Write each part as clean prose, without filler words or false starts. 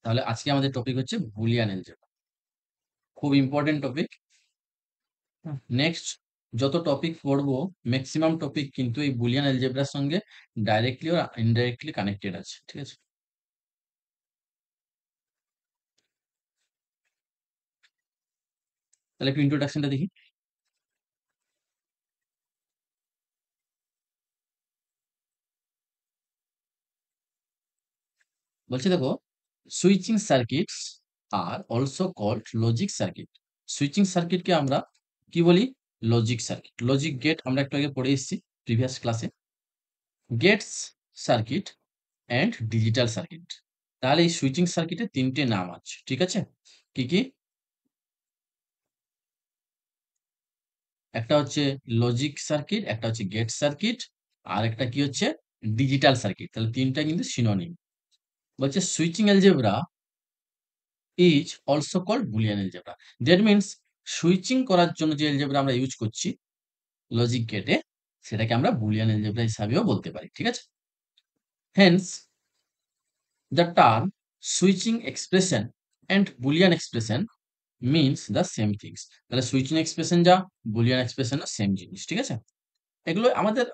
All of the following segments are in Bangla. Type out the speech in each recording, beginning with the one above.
তাহলে আজকে আমাদের টপিক হচ্ছে বুলিয়ান এলজেব্রা। খুব ইম্পর্টেন্ট টপিক। নেক্সট যত টপিক পড়বো ম্যাক্সিমাম টপিক কিন্তু এই বুলিয়ান এলজেব্রার সঙ্গে ডাইরেক্টলি ও ইনডাইরেক্টলি কানেক্টেড আছে। ঠিক আছে, তাহলে একটু ইন্ট্রোডাকশনটা দেখি। বলছে দেখো, switching circuits are also called logic circuit. Switching সার্কিটকে আমরা কি বলি? Logic circuit. লজিক গেট আমরা একটু আগে পড়ে এসেছি প্রিভিয়াস ক্লাসে। Gates circuit and digital circuit. তাহলে এই সুইচিং সার্কিটের তিনটে নাম আছে। ঠিক আছে, কি কি? একটা হচ্ছে লজিক সার্কিট, একটা হচ্ছে গেট সার্কিট, আর একটা কি হচ্ছে ডিজিটাল সার্কিট। তাহলে তিনটা কিন্তু সিনোনিম। বলছে switching algebra is also called Boolean algebra. That means switching করার জন্য যে অ্যালজেব্রা আমরা ইউজ করছি লজিক গেটে, সেটাকে আমরা বুলিয়ান অ্যালজেব্রা হিসাবেও বলতে পারি। ঠিক আছে, hence the term switching expression and Boolean expression means the same things. তাহলে সুইচিং এক্সপ্রেশন যা, বুলিয়ান এক্সপ্রেশনও সেম জিনিস। ঠিক আছে, এগুলো আমাদের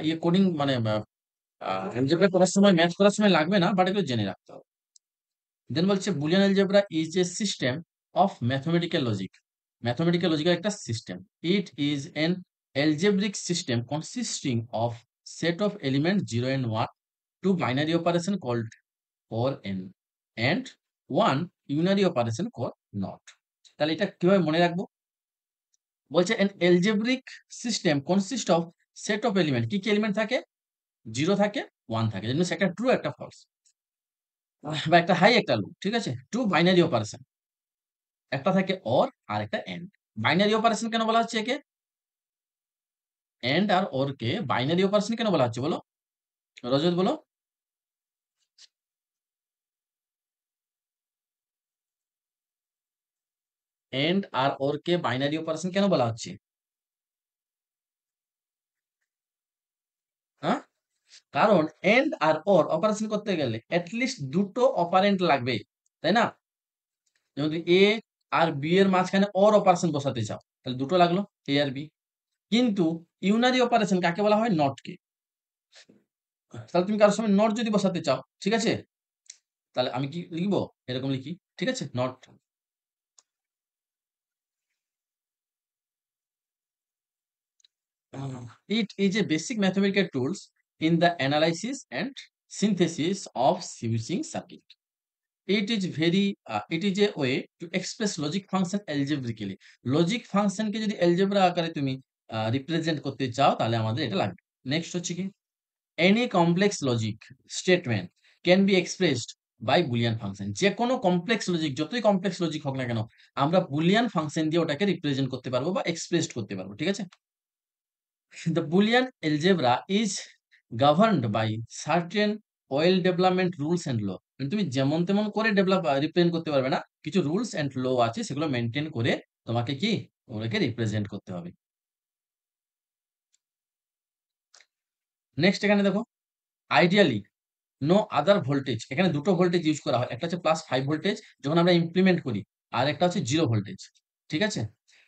ইয়ে কোডিং মানে অ্যালজেব্রা করার সময়, ম্যাথ করার সময় লাগবে না, বাট এগুলো জেনে রাখতে হবে। দেন বলছে Boolean algebra is a system of mathematical logic. Mathematical লজিকের একটা system. It is an algebraic system consisting of set of elements 0 and 1, two binary operation called or and one unary operation called not. তাহলে এটা কিভাবে মনে রাখবো? বলছে an algebraic system consists of set of element। কি কি এলিমেন্ট থাকে? 0 থাকে, 1 থাকে। যেমন একটা ট্রু একটা ফলস, বা একটা হাই একটা লো। ঠিক আছে, টু বাইনারি অপারেশন, একটা থাকে অর আর একটা এন্ড। বাইনারি অপারেশন কেন বলা হচ্ছে একে? এন্ড আর অর কে বাইনারি অপারেশন কেন বলা হচ্ছে বলো? রজত বলো। এন্ড আর অর কে বাইনারি অপারেশন কেন বলা হচ্ছে? হ্যাঁ, কারণ এন্ড আর অর অপারেশন করতে গেলে অ্যাটলিস্ট দুটো অপারেন্ট লাগবে, তাই না? যেমন এ আর বি এর মাঝখানে অর অপারেশন বসাতে চাও, তাহলে দুটো লাগলো, এ আর বি। কিন্তু ইউনারি অপারেশন কাকে বলা হয়? নট কে। তাহলে তুমি কারোর সময় নট যদি বসাতে চাও, ঠিক আছে, তাহলে আমি কি লিখবো? এরকম লিখি। ঠিক আছে, not. It is a basic mathematical tools in the analysis and synthesis of switching circuit. It is a way to express logic function algebraically. Logic function কে যদি algebra আকারে তুমি represent করতে চাও, তাহলে আমাদের এটা লাগবে। নেক্সট হচ্ছে কি? Any complex logic statement can be expressed by Boolean function। যে কোনো কমপ্লেক্স লজিক, যতই কমপ্লেক্স লজিক হোক না কেন, আমরা বুলিয়ান ফাংশন দিয়ে ওটাকে রিপ্রেজেন্ট করতে পারবো বা এক্সপ্রেস করতে পারবো। ঠিক আছে, the Boolean algebra is governed by certain well development rules and law। তুমি যেমন তেমন করে রিপ্রেজেন্ট করতে পারবে না, কিছু রুলস এন্ড ল আছে, সেগুলো মেনটেন করে তোমাকে কি ওগুলোকে রিপ্রেজেন্ট করতে হবে। নেক্সট এখানে দেখো, আইডিয়ালি নো আদার ভোল্টেজ। এখানে দুটো ভোল্টেজ ইউজ করা হয়, একটা হচ্ছে +5 ভোল্টেজ যখন আমরা ইমপ্লিমেন্ট করি, আর একটা হচ্ছে 0 ভোল্টেজ। ঠিক আছে,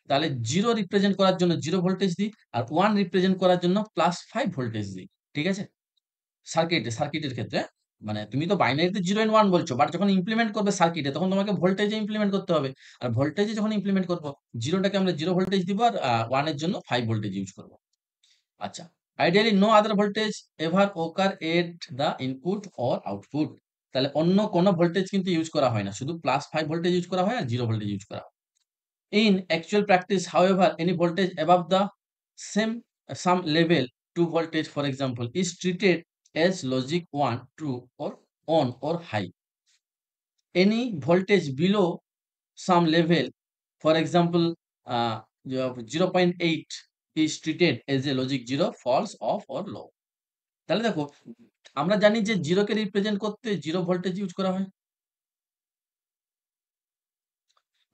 তাহলে 0 রিপ্রেজেন্ট করার জন্য 0 ভোল্টেজ দিই, আর 1 রিপ্রেজেন্ট করার জন্য +5 ভোল্টেজ দিই। ঠিক আছে, সার্কিটের ক্ষেত্রে মানে তুমি তো বাইনারিতে 0 এন্ড 1 বলছো, বাট যখন ইমপ্লিমেন্ট করবে সার্কিটে, তখন তোমাকে ভোল্টেজে ইমপ্লিমেন্ট করতে হবে। আর ভোল্টেজে যখন ইমপ্লিমেন্ট করব, 0 টাকে আমরা 0 ভোল্টেজ দিব, আর 1 এর জন্য 5 ভোল্টেজ ইউজ করব। আচ্ছা, ideally no other voltage ever occur at the input or output. তাহলে অন্য কোনো ভোল্টেজ কিন্তু ইউজ করা হয় না, শুধু +5 ভোল্টেজ ইউজ করা হয় আর 0 ভোল্টেজ ইউজ করা হয়। In actual practice, however, any voltage above the same some level, 2 voltage for example, is treated as logic 1, true or on or high. Any voltage below some level, for example, you have 0.8, is treated as a logic 0, false, off or low. তাহলে দেখো, আমরা জানি যে 0 কে রিপ্রেজেন্ট করতে 0 ভোল্টেজ ইউজ করা হয়।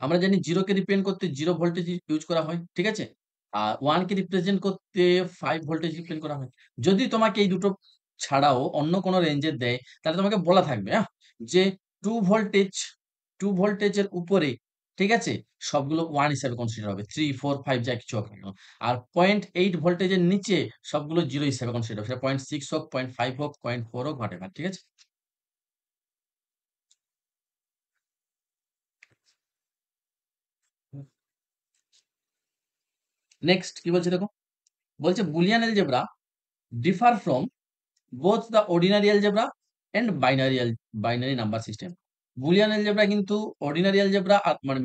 আমরা জানি 0 কে রিপ্রেজেন্ট করতে 0 ভোল্টেজ ইউজ করা হয়। ঠিক আছে? আর 1 কে রিপ্রেজেন্ট করতে 5 ভোল্টেজ রিপ্রেজেন্ট করা হয়। যদি তোমাকে এই দুটো ছাড়াও অন্য কোনো রেঞ্জের দেয়, তাহলে তোমাকে বলা থাকবে যে 2 ভোল্টেজ 2 ভোল্টেজের উপরে, ঠিক আছে, সবগুলো 1 হিসাবে কনসিডার হবে। 3, 4, 5 যা কিছু হোক না কেন। আর 0.8 ভোল্টেজের নিচে সবগুলো 0 হিসাবে কনসিডার হবে। সেটা 0.6 হোক, 0.5 হোক, 0.4 হোক, হোয়াটএভার, ঠিক আছে? নেক্সট কি বলছে দেখো। বলছে Boolean algebra differ from both the ordinary algebra and binary number system. Boolean algebra কিন্তু অর্ডিনারি এলজেব্রা আর মানে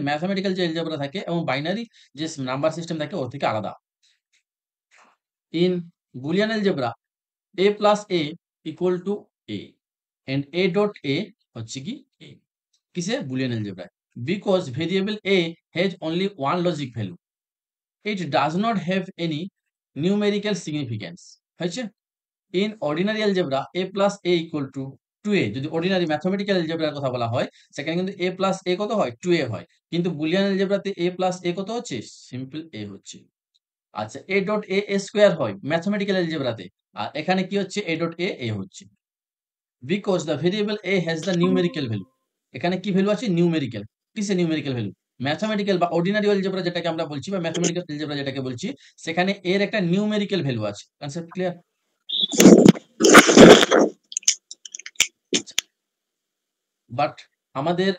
ম্যাথমেটিক্যাল যে এলজেব্রা থাকে এবং বাইনারি যে নাম্বার সিস্টেম থাকে ওর থেকে আলাদা। In Boolean algebra a plus a equal to a and a dot a হচ্ছে কি a, কিসে? বুলিয়ান এলজেব্রায়। Because variable a has only one logic value, it does not have any numerical significance. হয়েছে? In ordinary algebra a plus a equal to 2a, যদি অর্ডিনারি ম্যাথমেটিক্যাল এলজেব্রার কথা বলা হয় সেখানে কিন্তু a প্লাস a কত হয়? 2a হয়। কিন্তু বুলিয়ান এলজেব্রাতে a প্লাস a কত হচ্ছে? সিম্পল a হচ্ছে। আচ্ছা, a ডট a স্কোয়ার হয় ম্যাথমেটিক্যাল এলজেব্রাতে, আর এখানে কি হচ্ছে? a ডট a হচ্ছে। Because the variable a has the numerical value, এখানে কি ভ্যালু আছে? নিউমেরিক্যাল। কিসে নিউমেরিক্যাল ভ্যালু? ম্যাথমেটিক্যাল বা অর্ডিনারি এলজেব্রা যেটাকে আমরা বলছি বা ম্যাথমেটিক্যাল এলজেব্রা যেটাকে বলছি, সেখানে এর একটা নিউমেরিক্যাল ভ্যালু আছে। Concept clear? বাট আমাদের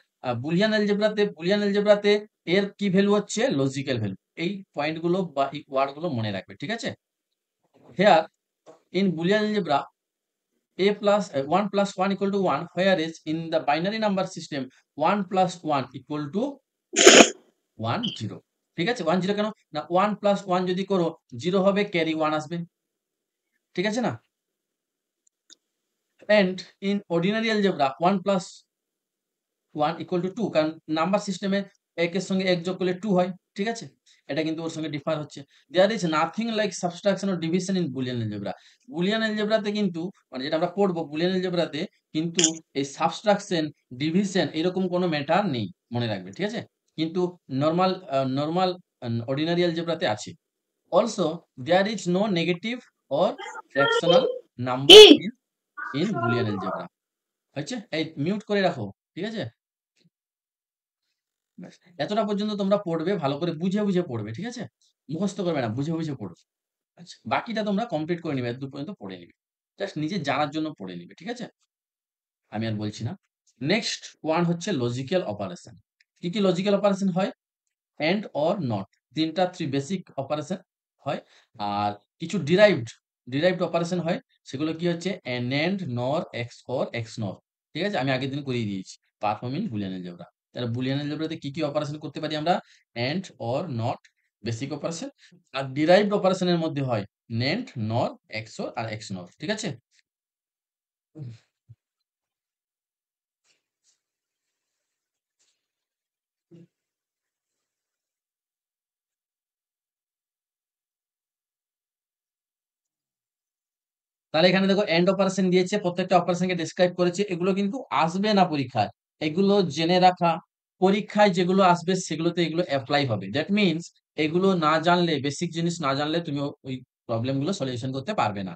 বুলিয়ান এলজেব্রাতে এর কি ভ্যালু হচ্ছে? Logical value. এই পয়েন্ট গুলো বা এই ওয়ার্ড গুলো মনে রাখবে, ঠিক আছে? Here in Boolean algebra a plus 1 plus 1 equal to 1, whereas in the binary number system 1 plus 1 equal to 1 0। ঠিক আছে? 1 0 কেন? না 1 plus 1 যদি করো 0 হবে, ক্যারি 1 আসবে। ঠিক আছে না? and in ordinary algebra 1 plus 1 equal to 2, কারণ নাম্বার সিস্টেমে 1 এর সঙ্গে 1 যোগ করলে 2 হয়। ঠিক আছে? এটা কিন্তু ওর সঙ্গে ডিফার হচ্ছে। There is nothing like subtraction or division in Boolean algebra. Boolean এলজেব্রাতে কিন্তু মানে যেটা আমরা পড়বো বুলিয়ান এলজেব্রাতে কিন্তু এই সাবট্রাকশন, ডিভিশন এরকম কোনো ম্যাটার নেই। মনে রাখবে, ঠিক আছে? কিন্তু নরমাল অর্ডিনারি এলজেব্রাতে আছে। Also there is no negative or fractional number in Boolean algebra. হয়েছে? এই মিউট করে রাখো। ঠিক আছে? ব্যাস। এতটা পর্যন্ত তোমরা পড়বে, ভালো করে বুঝে, বুঝে পড়বে। ঠিক আছে? মুখস্থ করবে না, বুঝে, বুঝে পড়বে। আচ্ছা, বাকিটা তোমরা কমপ্লিট করে নিবে। এতদূর পর্যন্ত পড়ে নিবে। জাস্ট নিজে জানার জন্য পড়ে নিবে। ঠিক আছে? আমি আর বলছি না। নেক্সট ওয়ান হচ্ছে লজিক্যাল অপারেশন। কি, কি লজিক্যাল অপারেশন হয়? And or not. 3 basic operation হয়। আর কিছু ডিরাইভড অপারেশন হয়। সেগুলো কি হচ্ছে? NAND, NOR, XOR, XNOR। ঠিক আছে? আমি আগের দিন করিয়ে দিয়েছি। Perform in Boolean algebra. তাহলে বুলিয়ান এলজেব্রাতে কি, কি অপারেশন করতে পারি আমরা? AND, OR, NOT, basic operation. আর ডিরাইভড অপারেশনের মধ্যে হয় NAND, NOR, XOR আর XNOR। ঠিক আছে? তাহলে এখানে দেখো এন্ড অপারেশন দিয়েছে, প্রত্যেকটা অপারেশনকে ডেসক্রাইব করেছে। এগুলো কিন্তু আসবে না পরীক্ষায়। এগুলো জেনে রাখা, পরীক্ষায় যেগুলো আসবে সেগুলোতে এগুলো এপ্লাই হবে। দ্যাট মিনস এগুলো না জানলে, বেসিক জিনিস না জানলে তুমি ওই প্রবলেম গুলো সলিউশন করতে পারবে না।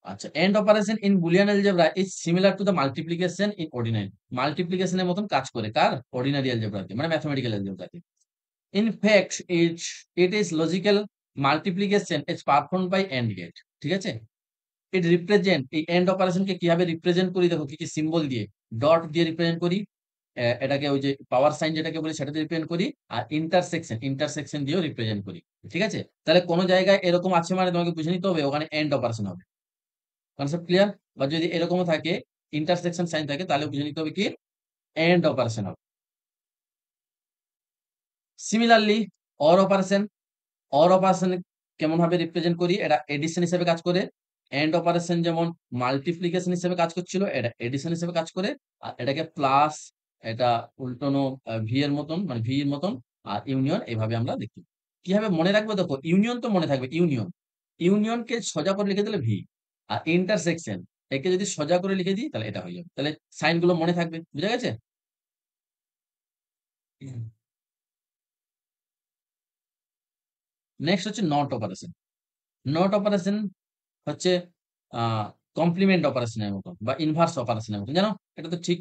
আচ্ছা, and operation in Boolean algebra is similar to the multiplication in ordinary. মাল্টিপ্লিকেশনের মতন কাজ করে কার? অর্ডিনারি এলজেব্রাতে, মানে ম্যাথমেটিক্যাল এলজেব্রাতে। In fact, it is logical multiplication is performed by AND gate। ঠিক আছে? ইট রিপ্রেজেন্ট, এই এন্ড অপারেশনকে কিভাবে রিপ্রেজেন্ট করি দেখো, কি, কি সিম্বল দিয়ে। ডট দিয়ে রিপ্রেজেন্ট করি। এটাকে ওই যে পাওয়ার সাইন যেটাকে বলি সেটা দিয়ে রিপ্রেজেন্ট করি। আর ইন্টারসেকশন দিয়েও রিপ্রেজেন্ট করি। ঠিক আছে? তাহলে কোন জায়গায় এরকম আছে মানে তোমাকে বুঝে নিতে হবে ওখানে এন্ড অপারেশন হবে। Concept clear? বা যদি এরকমও থাকে, ইন্টারসেকশন সাইন থাকে, তাহলে বুঝে নিতে হবে কি এন্ড অপারেশন হবে। সিমিলারলি অর অপারেশন, কেমন ভাবে রিপ্রেজেন্ট করি? এটা এডিশন হিসেবে কাজ করে। এন্ড অপারেশন যেমন মাল্টিপ্লিকেশন হিসেবে কাজ করছিল, এটা এডিশন হিসেবে কাজ করে। আর এটাকে প্লাস, এটা উল্টানো ভি এর মতন, মানে ভি এর মতন। আর ইউনিয়ন এইভাবে আমরা দেখি। কিভাবে মনে রাখবো দেখো, ইউনিয়ন তো মনে থাকবে, ইউনিয়নকে সোজা করে লিখে দিলে ভি। আর ইন্টারসেকশন একে যদি সোজা করে লিখে দিই তাহলে এটা হয়ে যাবে। তাহলে সাইন গুলো মনে থাকবে। বুঝা গেছে? নেক্সট হচ্ছে নট অপারেশন। নট অপারেশন হচ্ছে কমপ্লিমেন্ট অপারেশনের মতন বা ইনভার্স অপারেশনের মতন, জানো? এটা তো ঠিক।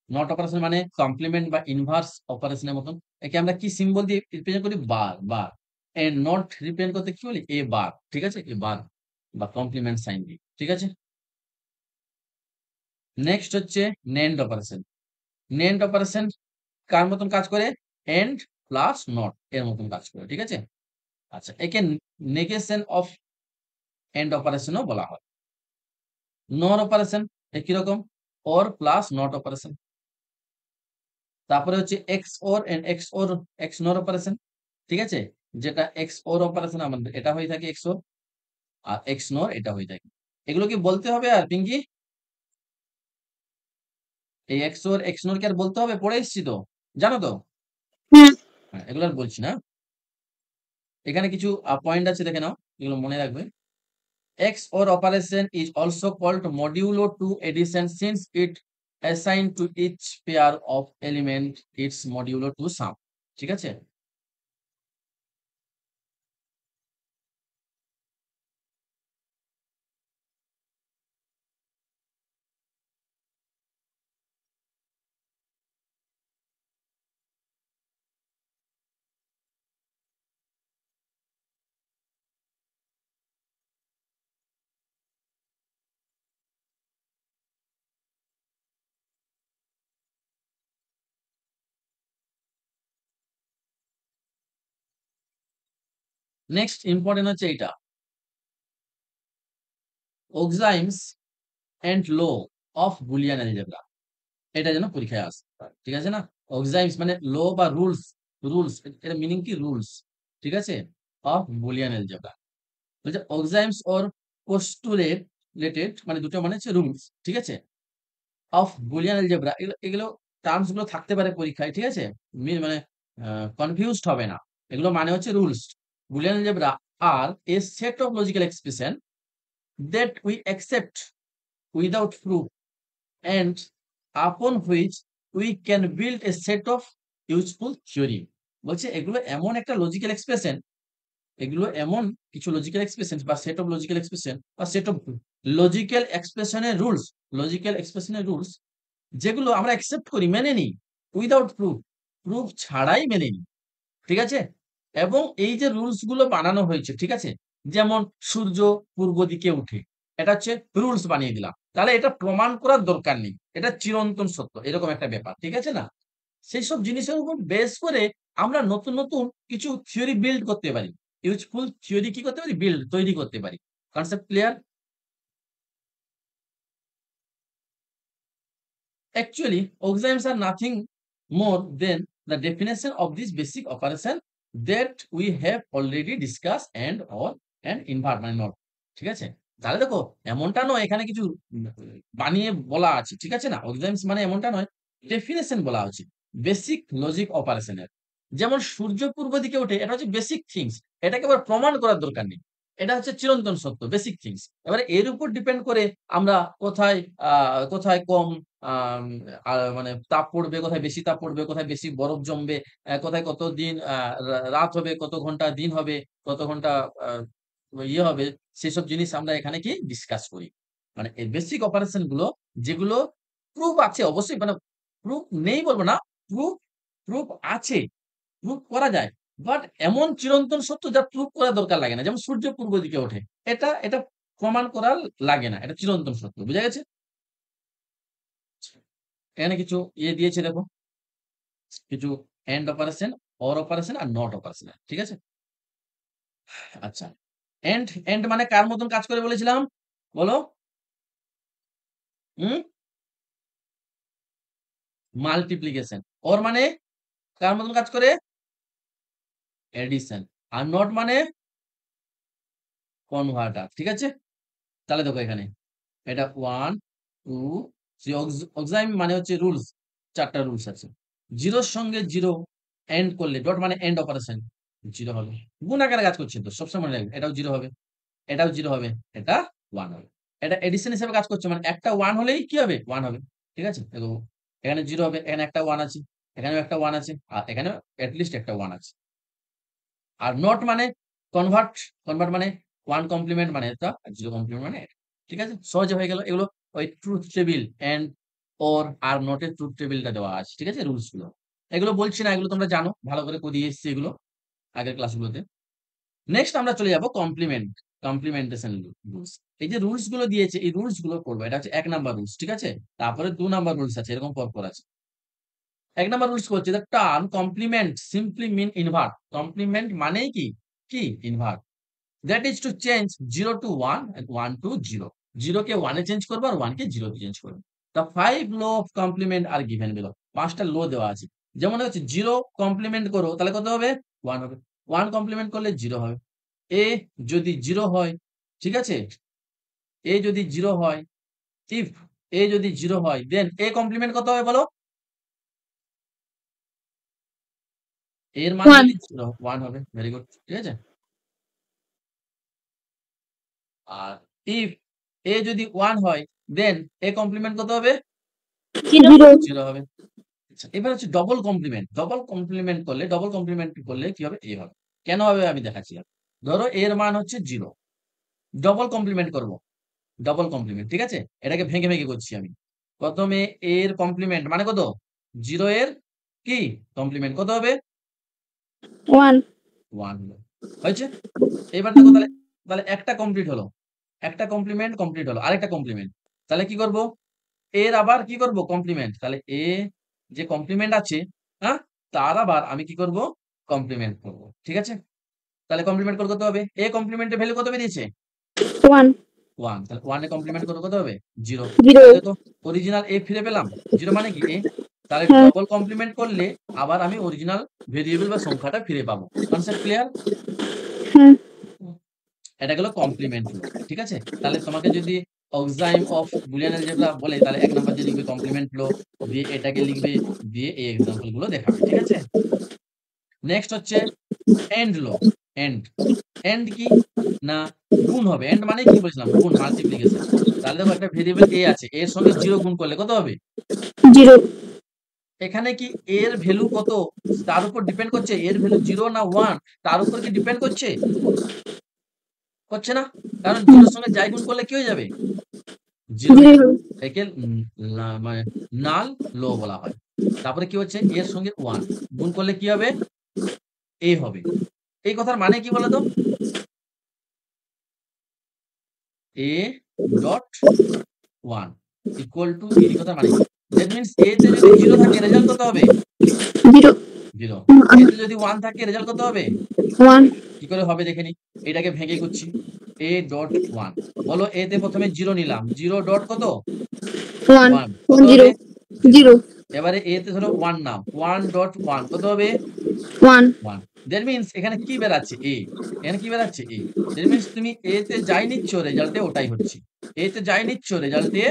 নট অপারেশন মানে কমপ্লিমেন্ট বা ইনভার্স অপারেশনের মতন। একে আমরা কি সিম্বল দিয়ে রিপ্রেজেন্ট করি? বার, বার। এন্ড নট রিপ্রেজেন্ট করতে কি বলি? এ বার, ঠিক আছে? এ বার বা কমপ্লিমেন্ট সাইন দিয়ে, ঠিক আছে? নেক্সট হচ্ছে নেন্ড অপারেশন। নেন্ড অপারেশন কার মতন কাজ করে? এন্ড প্লাস নট এর মতন কাজ করে, ঠিক আছে? আচ্ছা, একে নেগেশন অফ এন্ড অপারেশনও বলা হয়। নর অপারেশন একই রকম, অর প্লাস নট অপারেশন। তারপরে হচ্ছে x or and x or, x nor operation, ঠিক আছে? যেটা এক্স ওর অপারেশন আমাদের এটা হয়ে থাকে এক্স ওর, আর এক্স নর এটা হয়ে থাকে। এগুলো কি বলতে হবে আর পিঙ্কি? এই এক্স ওর এক্স নর কি আর বলতে হবে? পড়ে এসেছি তো, জানো তো? হ্যাঁ, এগুলো আর বলছি না। এখানে কিছু পয়েন্ট আছে, দেখে নাও, এগুলো মনে রাখবে। X or operation is also called modulo 2 addition since it assigned to each pair of element its modulo 2 sum, ঠিক আছে? নেক্সট ইম্পর্টেন্ট হচ্ছে এইটা, axioms and law of Boolean algebra. এটা যেন পরীক্ষায় আসে, ঠিক আছে না? ওক্সাইমস মানে ল বা রুলস, রুলস এটা মিনিং কি? রুলস, ঠিক আছে? অফ বুলিয়ান অ্যালজেব্রা বলছে ওক্সাইমস অর পোস্টুলেট লেটেড মানে দুটো মানে হচ্ছে রুলস, ঠিক আছে? অফ বুলিয়ান অ্যালজেব্রা, এগুলো এগুলো টার্মস গুলো থাকতে পারে পরীক্ষায়, ঠিক আছে? মানে কনফিউজড হবে না। এগুলো মানে হচ্ছে rules. Boolean algebra are a set of logical expression that we accept without proof and upon which we can build a set of useful theory। বলছে এগুলো এমন একটা লজিক্যাল এক্সপ্রেশন, এগুলো এমন কিছু লজিক্যাল এক্সপ্রেশন বা সেট অফ লজিক্যাল এক্সপ্রেশন বা সেট অফ লজিক্যাল এক্সপ্রেশনের রুলস, লজিক্যাল এক্সপ্রেশনের রুলস যেগুলো আমরা অ্যাকসেপ্ট করি, মেনে নিই উইদাউট প্রুফ, প্রুফ ছাড়াই মেনে নিই, ঠিক আছে? এবং এই যে রুলস গুলো বানানো হয়েছে, ঠিক আছে? যেমন সূর্য পূর্ব দিকে উঠে, এটা হচ্ছে রুলস বানিয়ে দিলাম, তাহলে এটা প্রমাণ করার দরকার নেই, এটা চিরন্তন সত্য, এরকম একটা ব্যাপার, ঠিক আছে না? সেই সব জিনিসের উপর বেস করে আমরা নতুন নতুন কিছু থিওরি বিল্ড করতে পারি, ইউজফুল থিওরি কি করতে পারি? বিল্ড, তৈরি করতে পারি। Concept clear? Actually, oximes are nothing more than the definition of this basic operation that we have already discussed and or and invert মানে not, ঠিক আছে? তাহলে দেখো এমনটা নয় এখানে কিছু বানিয়ে বলা আছে, ঠিক আছে না? oximes মানে এমনটা নয়, ডেফিনেশন বলা হচ্ছে বেসিক লজিক অপারেশনের। যেমন সূর্য পূর্ব দিকে ওঠে, এটা হচ্ছে বেসিক থিংস, এটাকে আবার প্রমাণ করার দরকার নেই, এটা হচ্ছে চিরন্তন সত্য, বেসিক থিংস। এবারে এর উপর ডিপেন্ড করে আমরা কোথায় কোথায় কম আম মানে তাপ পড়বে, কোথায় বেশি তাপ পড়বে, কোথায় বেশি বরফ জমবে, কোথায় কত দিন রাত হবে, কত ঘন্টা দিন হবে, কত ঘন্টা আ ইয়ে হবে, সেসব জিনিস আমরা এখানে কি ডিসকাস করি। মানে এই বেসিক অপারেশন গুলো যেগুলো প্রুফ আছে অবশ্যই, মানে প্রুফ নেই বলব না, প্রুফ প্রুফ আছে, প্রুফ করা যায়। বাট এমন চিরন্তন সত্য যা প্রুফ করার দরকার লাগে না। যেমন সূর্য পূর্ব দিকে ওঠে। এটা প্রমাণ করা লাগে না। এটা চিরন্তন সত্য। বুঝা গেছে? এখানে কিছু ইয়ে দিয়েছে দেখো। কিছু এন্ড অপারেশন, অর অপারেশন আর নট অপারেশন। ঠিক আছে? আচ্ছা। এন্ড এন্ড মানে কার মতন কাজ করে বলেছিলাম? বলো? হুম? মাল্টিপ্লিকেশন। অর মানে কার মতন কাজ করে? এডিশন। আর নট মানে কনভার্টার। ঠিক আছে? তাহলে দেখো এখানে। এটা 1, 2, 3 অক্সাইম মানে হচ্ছে রুলস। ৪ টা রুলস আছে। 0 এর সঙ্গে 0 এন্ড করলে ডট মানে এন্ড অপারেশন 0 হবে। গুণ আকারে কাজ করছে তো সবসময় মনে রাখবে। এটাও 0 হবে, এটাও 0 হবে, এটা 1 হবে। এটা এডিশন হিসেবে কাজ করছে মানে একটা 1 হলেই কি হবে? 1 হবে। ঠিক আছে? দেখো এখানে 0 হবে, এখানে একটা 1 আছে, এখানেও একটা 1 আছে, আর এখানেও এট লিস্ট একটা 1 আছে। আর নট মানে কনভার্ট, কনভার্ট মানে 1 কমপ্লিমেন্ট মানে এটা, আর 0 কমপ্লিমেন্ট মানে এটা। ঠিক আছে? সহজে হয়ে গেল। এগুলো ওই ট্রুথ টেবিল এন্ড, অর, আর নট এর ট্রুথ টেবিলটা দেওয়া আছে। ঠিক আছে? রুলস গুলো। এগুলো বলছি না, এগুলো তোমরা জানো। ভালো করে করিয়ে এসেছি এগুলো আগের ক্লাসগুলোতে। নেক্সট আমরা চলে যাব কমপ্লিমেন্ট, কমপ্লিমেন্টেশন রুলস। এই যে রুলস গুলো দিয়েছে, এই রুলস গুলো করবো। এটা হচ্ছে ১ নাম্বার রুলস, ঠিক আছে? তারপরে ২ নাম্বার রুলস আছে, এরকম পরপর আছে। ১ নাম্বার রুলস হচ্ছে the term complement simply mean invert. Complement মানেই কি? কি? Invert. That is to change 0 to 1 and 1 to 0. 0 কে 1 এ চেঞ্জ করবো আর 1 কে 0 তে চেঞ্জ করবো। The 5 law of complement are given below. ৫ টা ল দেওয়া আছে। যেমন হচ্ছে 0 কমপ্লিমেন্ট করো তাহলে কত হবে? 1 হবে। 1 কমপ্লিমেন্ট করলে 0 হবে। এ যদি 0 হয়, ঠিক আছে? এ যদি 0 হয়, ইফ এ যদি 0 হয়, দেন এ কমপ্লিমেন্ট কত হবে বলো? এর মান 1 যদি 0 1 হবে। Very good. ঠিক আছে? আর ইফ এ যদি 1 হয়, দেন এ কমপ্লিমেন্ট কত হবে? 0 0 হবে। আচ্ছা, এবার হচ্ছে ডবল কমপ্লিমেন্ট। ডবল কমপ্লিমেন্ট করলে কি হবে? এ হবে। কেন হবে আমি দেখাচ্ছি। ধরো এর মান হচ্ছে 0, ডবল কমপ্লিমেন্ট করব। ডবল কমপ্লিমেন্ট, ঠিক আছে? এটাকে ভেঙে, ভেঙে করছি আমি। প্রথমে এর কমপ্লিমেন্ট মানে কত? 0 এর কি? কমপ্লিমেন্ট কত হবে? 1 1 হলো। হয়েছে? এবার দেখো তাহলে, তাহলে একটা কমপ্লিট হলো। একটা কমপ্লিমেন্ট কমপ্লিট হলো। আরেকটা কমপ্লিমেন্ট। তাহলে কি করব? এর আবার কি করব? কমপ্লিমেন্ট। তাহলে এ যে কমপ্লিমেন্ট আছে, হ্যাঁ? তার আবার আমি কি করব? কমপ্লিমেন্ট করব। ঠিক আছে? তাহলে কমপ্লিমেন্ট করলে কত হবে? এ কমপ্লিমেন্টের ভ্যালু কত বেরিয়েছে? 1 1। তাহলে 1 এ কমপ্লিমেন্ট করলে কত হবে? 0। 0 তাহলে দেখো অরিজিনাল এ ফিরে পেলাম। 0 মানে কি? এ। তাহলে হ্যাঁ ডবল কমপ্লিমেন্ট করলে আবার আমি অরিজিনাল ভেরিয়েবল বা সংখ্যাটা ফিরে পাবো। Concept clear? হ্যাঁ এটা গেল কমপ্লিমেন্ট ল। ঠিক আছে? তাহলে তোমাকে যদি অক্সাইম অফ বুলিয়ান অ্যালজেব্রা বলে, তাহলে ১ নাম্বার দিয়ে লিখবে কমপ্লিমেন্ট ল, দিয়ে এটাকে লিখবে, দিয়ে এই এক্সাম্পল গুলো দেখাবে। ঠিক আছে? নেক্সট হচ্ছে এন্ড ল। এন্ড। এন্ড কি? না, গুণ হবে। এন্ড মানে কি বলেছিলাম? গুণ, মাল্টিপ্লিকেশন। তাহলে দেখো একটা ভেরিয়েবল এ আছে। এর সঙ্গে 0 গুণ করলে কত হবে? 0 এখানে কি এর ভ্যালু কত তার উপর ডিপেন্ড করছে? এর ভ্যালু 0 না 1 তার উপর কি ডিপেন্ড করছে? করছে না। কারণ 0 এর সঙ্গে যাই গুণ করলে কি হয়ে যাবে? 0 হয়ে 0 যাবে। একে মানে নাল লো বলা হয়। তারপরে কি হচ্ছে? এর সঙ্গে 1 গুণ করলে কি হবে? এ হবে। এই কথার মানে কি বলতো? এ ডট 1 ইকুয়াল টু, এই কথার মানে কি? দ্যাট মিনস এ তে যদি 0 থাকে রেজাল্ট কত হবে? 0 0। এতে যদি 1 থাকে রেজাল্ট কত হবে? 1 কি করে হবে দেখে নিই। এটাকে ভেঙে করছি। এ ডট 1 বলো, এ তে প্রথমে 0 নিলাম। 0 ডট কত? 1 1 কত 1 হবে? 0 0। 0 এবারে এ তে ধরো 1 নাও। 1 ডট 1 কত হবে? 1 1। দ্যাট মিনস এখানে কি বেরাচ্ছে? এ। এখানে কি বেরাচ্ছে? এ। দ্যাট মিনস তুমি এ তে যাই নিচ্ছ রেজাল্টে ওটাই হচ্ছে। এ তে যাই নিচ্ছ রেজাল্টে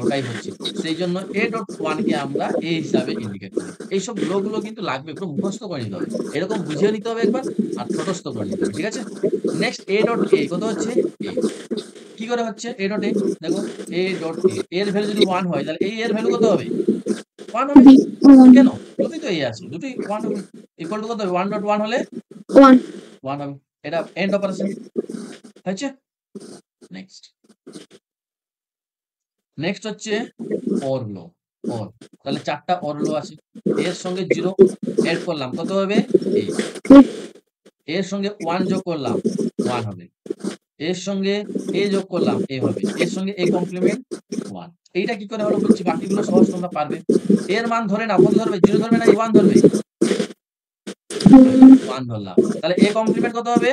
ওটাই হচ্ছে। সেইজন্য a ডট 1 কে আমরা a হিসাবে ইন্ডিকেট করি। এইসব ল গুলো কিন্তু লাগবে, পুরো মুখস্থ করে নিতে হবে। এরকম বুঝিয়ে নিতে হবে একবার, আর ঠোঁটস্থ করে নিতে হবে। ঠিক আছে? নেক্সট a ডট a কত হচ্ছে? a। কি করে হচ্ছে a ডট a? দেখো a ডট a এর ভ্যালু যদি 1 হয়, তাহলে এই এর ভ্যালু কত হবে? 1 হবে। কেন? দুটোই তো a আছে। দুটোই 1 হবে। ইকুয়াল টু কত হবে? 1 ডট 1 হলে 1 1 হবে। এটা এন্ড অপারেশন। হয়েছে? নেক্সট। নেক্সট হচ্ছে অর ল। অর। তাহলে ৪ টা অর ল আছে। এর সঙ্গে 0 এড করলাম, কত হবে? a। এর সঙ্গে 1 যোগ করলাম, 1 হবে। এর সঙ্গে a যোগ করলাম, a হবে। এর সঙ্গে a কমপ্লিমেন্ট 1। এইটা কি করে হলো বলছি, বাকিগুলো সহজ তোমরা পারবে। এর মান ধরে নাও, কত ধরবে? 0 ধরবে না 1 ধরবে? 1 ধরলাম। তাহলে a কমপ্লিমেন্ট কত হবে?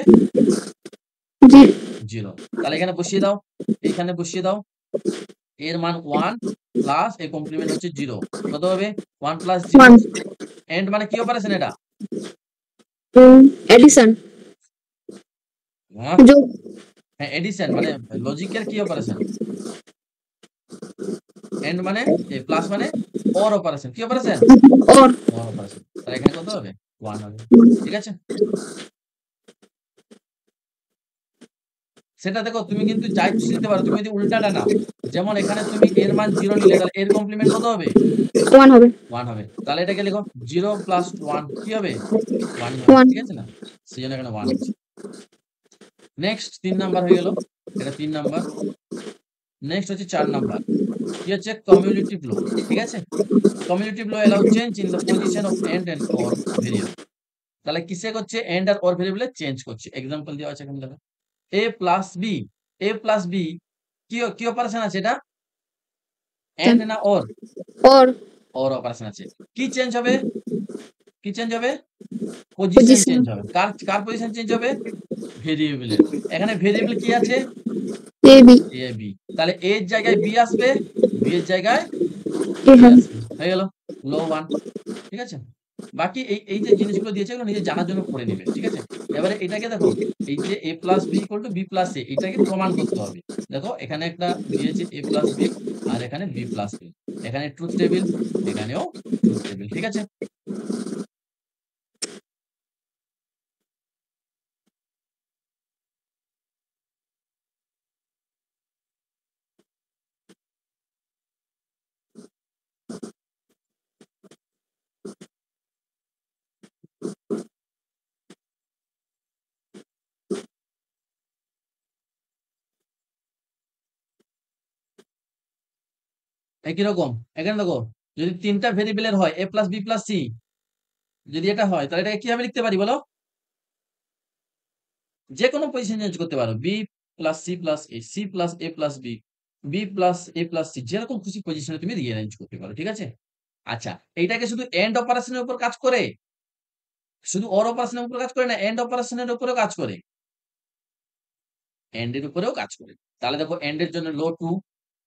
0। তাহলে এখানে বসিয়ে দাও, এইখানে বসিয়ে দাও। এর মান 1 প্লাস এ কমপ্লিমেন্ট হচ্ছে 0। কত হবে? 1 প্লাস 0। 1 এন্ড মানে কি অপারেশন এটা? এডিশন হ্যাঁ, যোগ হ্যাঁ, এডিশন মানে লজিকের কি অপারেশন? এন্ড মানে প্লাস মানে অর অপারেশন। কি অপারেশন? Or or operation. তাহলে এখানে কত হবে? 1 হবে। ঠিক আছে? সেটা দেখো তুমি কিন্তু যাই খুশি নিতে পারো। তুমি যদি উল্টাটা নাও, যেমন এখানে তুমি এর মান 0 নিলে, তাহলে এর কমপ্লিমেন্ট কত হবে? 1 হবে 1 হবে। তাহলে এটাকে লিখো 0 প্লাস 1 কি হবে? 1 ই হবে। 1 ঠিক আছে না? সেজন্য এখানে 1 আছে। নেক্সট ৩ নাম্বার হয়ে গেল। এটা ৩ নাম্বার। নেক্সট হচ্ছে 4 নাম্বার, কি হচ্ছে কমিউলেটিভ লো। ঠিক আছে, commutative law allow change in the position of and or variable. তাহলে কিসে করছে? এন্ড আর অর ভেরিয়েবলে চেঞ্জ করছে। এক্সাম্পল দেওয়া আছে এখানে দেখো, a plus B, a plus B কি অপারেশন আছে এটা? এন্ড না অর? or অর অপারেশন আছে। কি চেঞ্জ হবে? কি চেঞ্জ হবে? পজিশন position চেঞ্জ হবে। কার পজিশন চেঞ্জ হবে? ভেরিয়েবলের। এখানে ভেরিয়েবল কি আছে? a b a b। তাহলে a এর জায়গায় b আসবে, b এর জায়গায় a a হবে আসবে। হয়ে গেল লো 1। ঠিক আছে, বাকি এই যে জিনিসগুলো দিয়েছে এগুলো নিজে জানার জন্য করে নেবে। ঠিক আছে, এবারে এটাকে দেখো, এই যে a plus B equal to B plus A, এটাকে প্রমাণ করতে হবে। দেখো এখানে একটা দিয়েছে a প্লাস বি আর এখানে বি প্লাস বি, এখানে ট্রুথ টেবিল, এখানেও ট্রুথ টেবিল। ঠিক আছে, একই রকম। এখানে দেখো, যদি 3টা ভেরিয়েবলের হয় a plus b plus c, যদি এটা হয় তাহলে এটাকে কিভাবে লিখতে পারি বলো? যে কোনো পজিশন চেঞ্জ করতে পারো, বি প্লাস সি প্লাস এ, সি প্লাস এ প্লাস বি, বি প্লাস এ প্লাস সি, যেরকম খুশি পজিশনে তুমি রিঅ্যারেঞ্জ করতে পারো। ঠিক আছে, আচ্ছা এইটাকে শুধু এন্ড অপারেশনের উপর কাজ করে, শুধু অর অপারেশনের উপর কাজ করে না, এন্ড অপারেশনের উপরেও কাজ করে, এন্ড এর উপরেও কাজ করে। তাহলে দেখো এন্ড এর জন্য লো 2,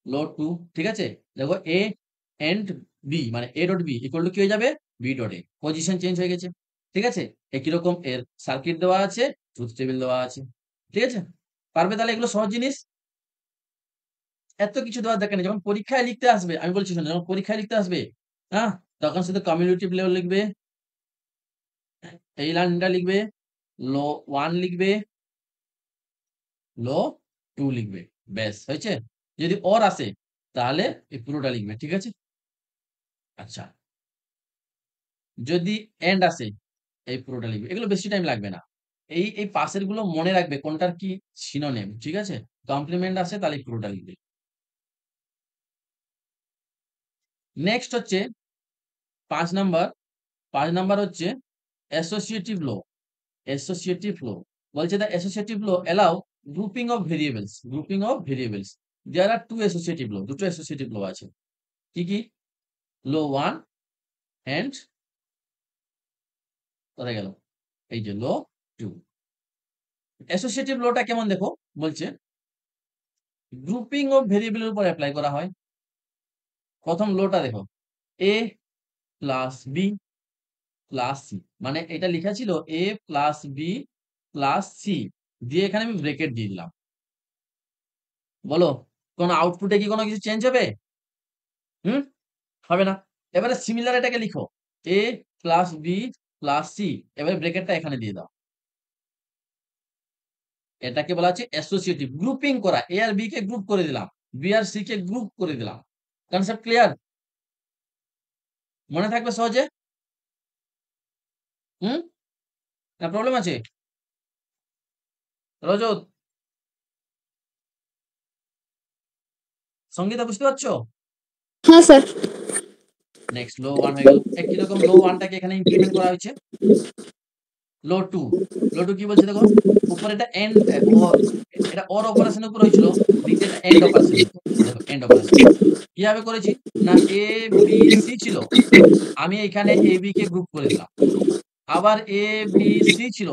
লো 2। ঠিক আছে, দেখো এ এন্ড বি মানে a dot b equal to কি হয়ে যাবে? B dot a, position change হয়ে গেছে। ঠিক আছে, একই রকম এর সার্কিট দেওয়া আছে, ট্রুথ টেবিল দেওয়া আছে। ঠিক আছে, পারবে? তাহলে এগুলো সহজ জিনিস, এত কিছু দেওয়ার দরকার নেই। যখন পরীক্ষায় লিখতে আসবে, আমি বলছি শোনো, যখন পরীক্ষায় লিখতে আসবে, হ্যাঁ, তখন শুধু কমিউনিটিভ লেভেল লিখবে, এই লাইনটা লিখবে, লো 1 লিখবে, লো 2 লিখবে, ব্যাস হয়েছে। যদি অর আসে তাহলে এই পুরোটা লিখবে। ঠিক আছে, আচ্ছা যদি এন্ড আসে এই পুরোটা লিখবে। এগুলো বেশি টাইম লাগবে না, এই পাশের গুলো মনে রাখবে কোনটার কি সিনোনিম। ঠিক আছে, কমপ্লিমেন্ট আসে তাহলে এই পুরোটা লিখবে। নেক্সট হচ্ছে 5 নাম্বার, 5 নাম্বার হচ্ছে অ্যাসোসিয়েটিভ লো। অ্যাসোসিয়েটিভ লো বলছে, the associative law allow grouping of variables, grouping of variables. There are two associative law, দুটো অ্যাসোসিয়েটিভ লো আছে। কি কি? লো 1 এন্ড কোথায় গেল? এই যে লো 2। অ্যাসোসিয়েটিভ লোটা কেমন দেখো, বলছে গ্রুপিং অফ ভেরিয়েবলের উপর অ্যাপ্লাই করা হয়। প্রথম লোটা দেখো, এ প্লাস বি প্লাস সি, মানে এটা লেখা ছিল এ প্লাস বি প্লাস সি, দিয়ে এখানে আমি ব্রেকেট দিয়ে দিলাম। বলো কোন আউটপুটে কি কোনো কিছু চেঞ্জ হবে? হুম, হবে না। এবারে সিমিলার এটাকে লিখো, এ প্লাস বি প্লাস সি, এবারে ব্রেকেটটা এখানে দিয়ে দাও। এটাকে বলা হচ্ছে অ্যাসোসিয়েটিভ, গ্রুপিং করা। এ আর বি কে গ্রুপ করে দিলাম, বি আর সি কে গ্রুপ করে দিলাম। Concept clear? মনে থাকবে সহজে? হুম, না প্রবলেম আছে? রজত, সঙ্গীতা, বুঝতে পারছো? হ্যাঁ স্যার নেক্সট লো 1 হয়ে গেল। একই রকম লো 1 টাকে এখানে ইমপ্লিমেন্ট করা হয়েছে। লো 2, লো 2 কি বলছে দেখো, উপরে এটা এন্ড, এটা অর অপারেশনের উপর হয়েছিল, নিচে এটা এন্ড অপারেশনের উপর। দেখো এন্ড অপারেশন কিভাবে করেছি না, এ বি সি ছিল, আমি এখানে এ বি কে গ্রুপ করে দিলাম, আবার এ বি সি ছিল,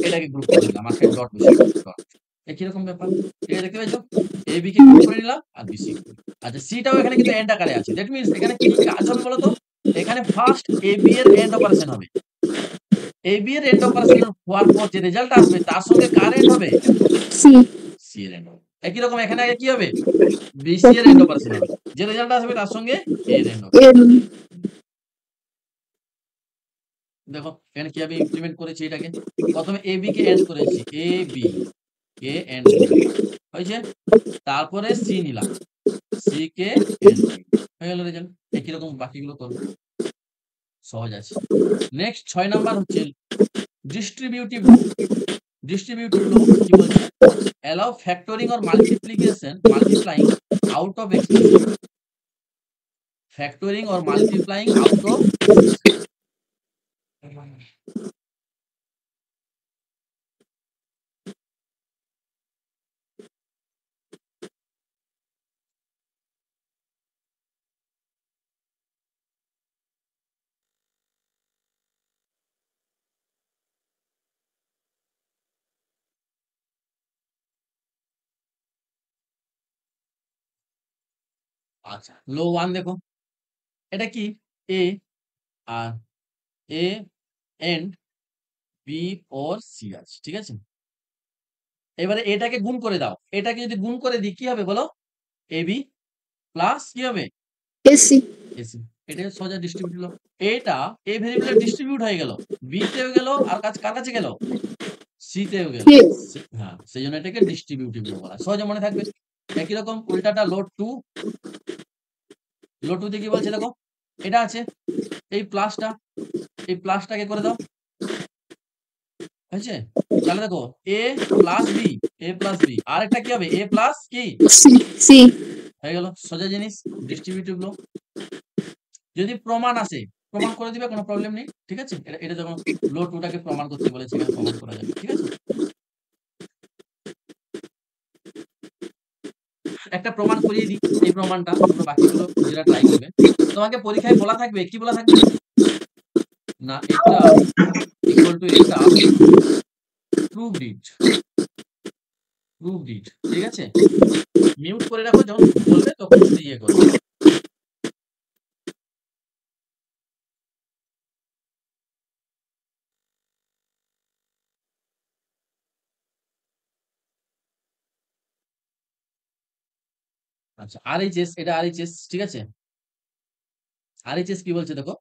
এটাকে গ্রুপ করে দিলাম, আর ডট বসিয়ে ডট। একই রকম ব্যাপার। ঠিক আছে, দেখতে পেয়েছো? এ বি কে গ্রুপ করে নিলাম আর বি সি। আচ্ছা সিটাও এখানে কিন্তু এন্ড আকারে আছে, দ্যাট মিন্স এখানে কি কাজ হবে বলো তো? এখানে ফার্স্ট এ বি এর এন্ড অপারেশন হবে, এ বি এর এন্ড অপারেশন হওয়ার পর যে রেজাল্ট আসবে তার সঙ্গে কার এন্ড হবে? সি সি এর এন্ড হবে। একই রকম এখানে আগে কি হবে? বি সি এর এন্ড অপারেশন হবে, যে রেজাল্ট আসবে তার সঙ্গে এ এর এন্ড হবে। এর দেখো এখানে কিভাবে ইমপ্লিমেন্ট করেছি এটাকে, প্রথমে এ বি কে এন্ড করেছি, এ বি কে এন্ড করলাম, হয়েছে। তারপরে সি নিলাম, সি কে এন্ড করলাম, হয়ে গেল রেজাল্ট। একই রকম বাকিগুলো করবো, সহজ আছে। নেক্সট 6 নাম্বার হচ্ছে ডিস্ট্রিবিউটিভ লো। ডিস্ট্রিবিউটিভ লো কি বলছে? Allow factoring or multiplication, multiplying out of expression, factoring or multiplying out of expression. আচ্ছা, লো 1 দেখো, এটা কি a R a and b or c আছে, ঠিক আছে? এবারে এটাকে গুণ করে দাও, এটাকে যদি গুণ করে দিই কি হবে বলো? ab প্লাস কি হবে? AC. ac। এটা সোজা ডিস্ট্রিবিউট হলো। এটা a ভেরিয়েবলের ডিস্ট্রিবিউট হয়ে গেল, b তেও গেল, আর কার কাছে গেল? c তেও গেল। Yes. হ্যাঁ, সেজন্য এটাকে ডিস্ট্রিবিউটিভ লো বলা হয়। সহজে মনে থাকবে। একই রকম উল্টাটা লোড 2, লোড 2 তে কি বলছে দেখো, এটা আছে, এই প্লাসটাকে করে দাও, হয়েছে? তাহলে দেখো a প্লাস b, আরেকটা কি হবে? a প্লাস কি? C. C. হয়ে গেল, সোজা জিনিস, ডিস্ট্রিবিউটিভ লো। যদি প্রমাণ আসে, প্রমাণ করে দিবে, কোনো প্রবলেম নেই, ঠিক আছে? এটা যখন লো 2 টাকে প্রমাণ করতে বলেছে, এখানে প্রমাণ করা যাবে, ঠিক আছে? একটা প্রমাণ করিয়ে দিই, এই প্রমাণটা তোমরা বাকিগুলো নিজেরা ট্রাই করবে। তোমাকে পরীক্ষায় বলা থাকবে, কি বলা থাকবে? না এটা ইকুয়াল টু এটা প্রুভড ইট, ঠিক আছে? মিউট করে রাখো, যখন বলবে তখন ইয়ে করো। আচ্ছা, RHS, এটা RHS, ঠিক আছে? RHS কি বলছে দেখো,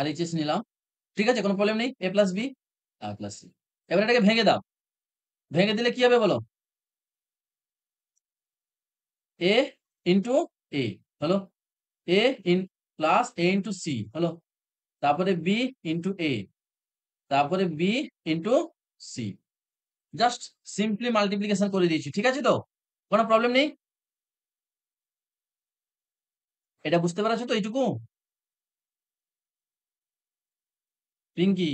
RHS নিলাম, ঠিক আছে, কোনো প্রবলেম নেই, a প্লাস b আর প্লাস c। এবার এটাকে ভেঙে দাও, ভেঙে দিলে কি হবে বলো? a ইন্টু a হলো, a in plus a into c হলো, তারপরে b ইন্টু a, তারপরে b into c। Just simply multiplication করে দিয়েছি, ঠিক আছে তো? কোনো প্রবলেম নেই? এটা বুঝতে পারছো তো এইটুকু? পিঙ্কি,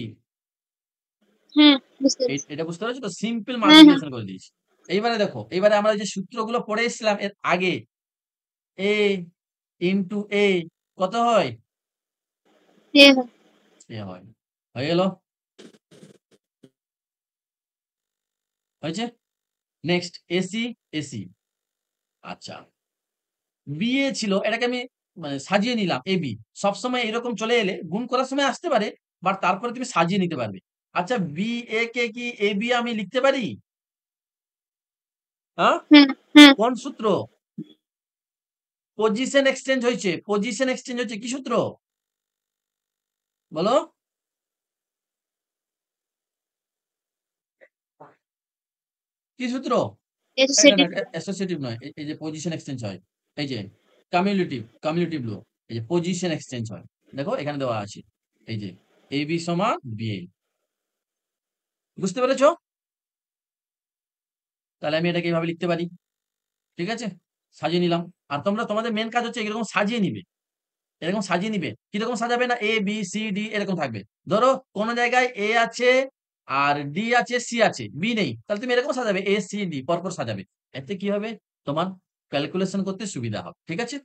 হ্যাঁ, বুঝতে পেরেছি। এটা বুঝতে পারছো তো? সিম্পল হ্যাঁ, হ্যাঁ। মাল্টিপ্লিকেশন করে দিয়েছি। এইবারে দেখো, এবারে আমরা যে সূত্রগুলো পড়ে এসেছিলাম এর আগে, a ইন্টু a কত হয়? হ্যাঁ, হ্যাঁ। এ হয়, হয়ে গেল, হয়েছে? Next AC, AC. আচ্ছা, বিএ ছিল, এটাকে আমি মানে সাজিয়ে নিলাম, এবি। সবসময় এরকম চলে এলে গুণ করার সময় আসতে পারে, বাট তারপরে তুমি সাজিয়ে নিতে পারবে। আচ্ছা, বি এ কে কি এবি আমি লিখতে পারি? হ্যাঁ, হ্যাঁ, হ্যাঁ। কোন সূত্র? পজিশন এক্সচেঞ্জ হয়েছে, পজিশন এক্সচেঞ্জ হচ্ছে, কি সূত্র বলো? কি সূত্র? এটা না, Associative. অ্যাসোসিয়েটিভ নয়, এই যে পজিশন এক্সচেঞ্জ হয়, এই যে কামিউলেটিভ লো, এই যে পজিশন এক্সচেঞ্জ হয়, দেখো এখানে দেওয়া আছে, এই যে এবি সমান বিএ। বুঝতে পেরেছো? তাহলে আমি এটাকে এইভাবে লিখতে পারি, ঠিক আছে? সাজিয়ে নিলাম। আর তোমরা, তোমাদের মেন কাজ হচ্ছে এরকম সাজিয়ে নিবে, এরকম সাজিয়ে নিবে। কিরকম সাজাবে? না এ বি সি ডি এরকম থাকবে। ধরো কোন জায়গায় এ আছে আর ডি আছে, সি আছে, বি নেই, তাহলে তুমি এরকম সাজাবে, এ সি ডি পরপর সাজাবে। এতে কি হবে? তোমার ক্যালকুলেশন করতে সুবিধা হবে, ঠিক আছে?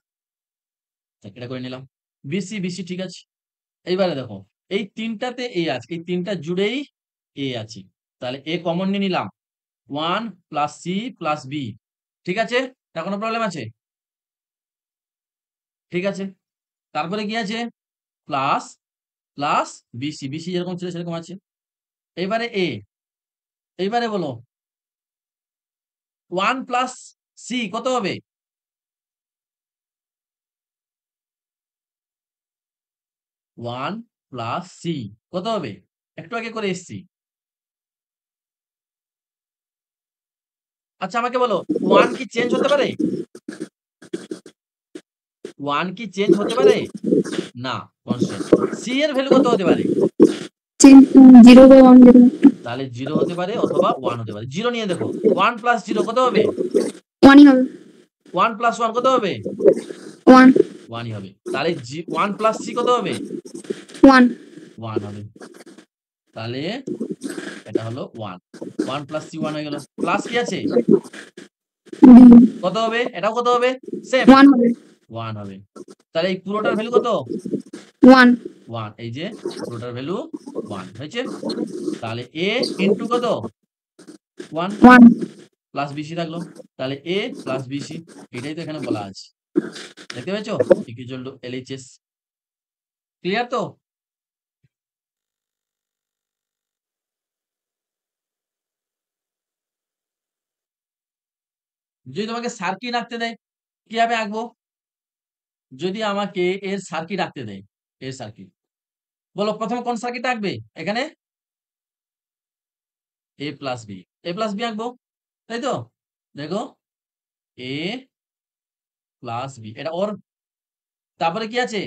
এটা করে নিলাম, বিসি বিসি, ঠিক আছে। এইবারে দেখো, এই তিনটাতে এ আছে, এই তিনটা জুড়েই এ আছে, তাহলে এ কমন নিয়ে নিলাম, 1 প্লাস সি প্লাস বি, ঠিক আছে? তা কোনো প্রবলেম আছে? ঠিক আছে, তারপরে কি আছে? প্লাস প্লাস বিসি, বিসি যেরকম ছিল সেরকম আছে। এবারে এ, এইবারে বলো 1 প্লাস সি কত হবে? 1 প্লাস সি কত হবে? একটু আগে করে এসছি। আচ্ছা, আমাকে বলো 1 কি চেঞ্জ হতে পারে? 1 কি চেঞ্জ হতে পারে? না, কনস্ট্যান্ট। সি এর ভ্যালু কত হতে পারে? 0 বা 1 যেকোনো একটা। তাহলে 0 হতে পারে অথবা 1 হতে পারে। 0 নিয়ে দেখো, 1 প্লাস 0 কত হবে? 1 ই হবে। 1 প্লাস 1 কত হবে? 1 1 ই হবে। তাহলে 1 প্লাস সি কত হবে? 1 1 হবে। তাহলে এটা হলো 1। 1 প্লাস সি 1 হয়ে গেল। প্লাস কি আছে? কত হবে? এটাও কত হবে? সেম 1 হবে 1 হবে। তাহলে এই পুরোটার ভ্যালু কত? 1 1। এই যে পুরোটার ভ্যালু 1 হয়েছে। তাহলে a ইনটু কত? 1 1 প্লাস বিসি থাকলো। তাহলে a প্লাস বিসি এটাই তো এখানে বলা আছে। দেখতে পেয়েছো? Equal to LHS. ক্লিয়ার তো? যদি তোমাকে সার্কিট আঁকতে দেয় কিভাবে আঁকবো? যদি আমাকে এর সার্কিট আঁকতে দেয়, এর সার্কিট, বলো প্রথমে কোন সার্কিট আঁকবে? এখানে a plus B, a plus b আঁকবো, তাই তো? দেখো a প্লাস বি, এটা ওর, তারপরে কি আছে?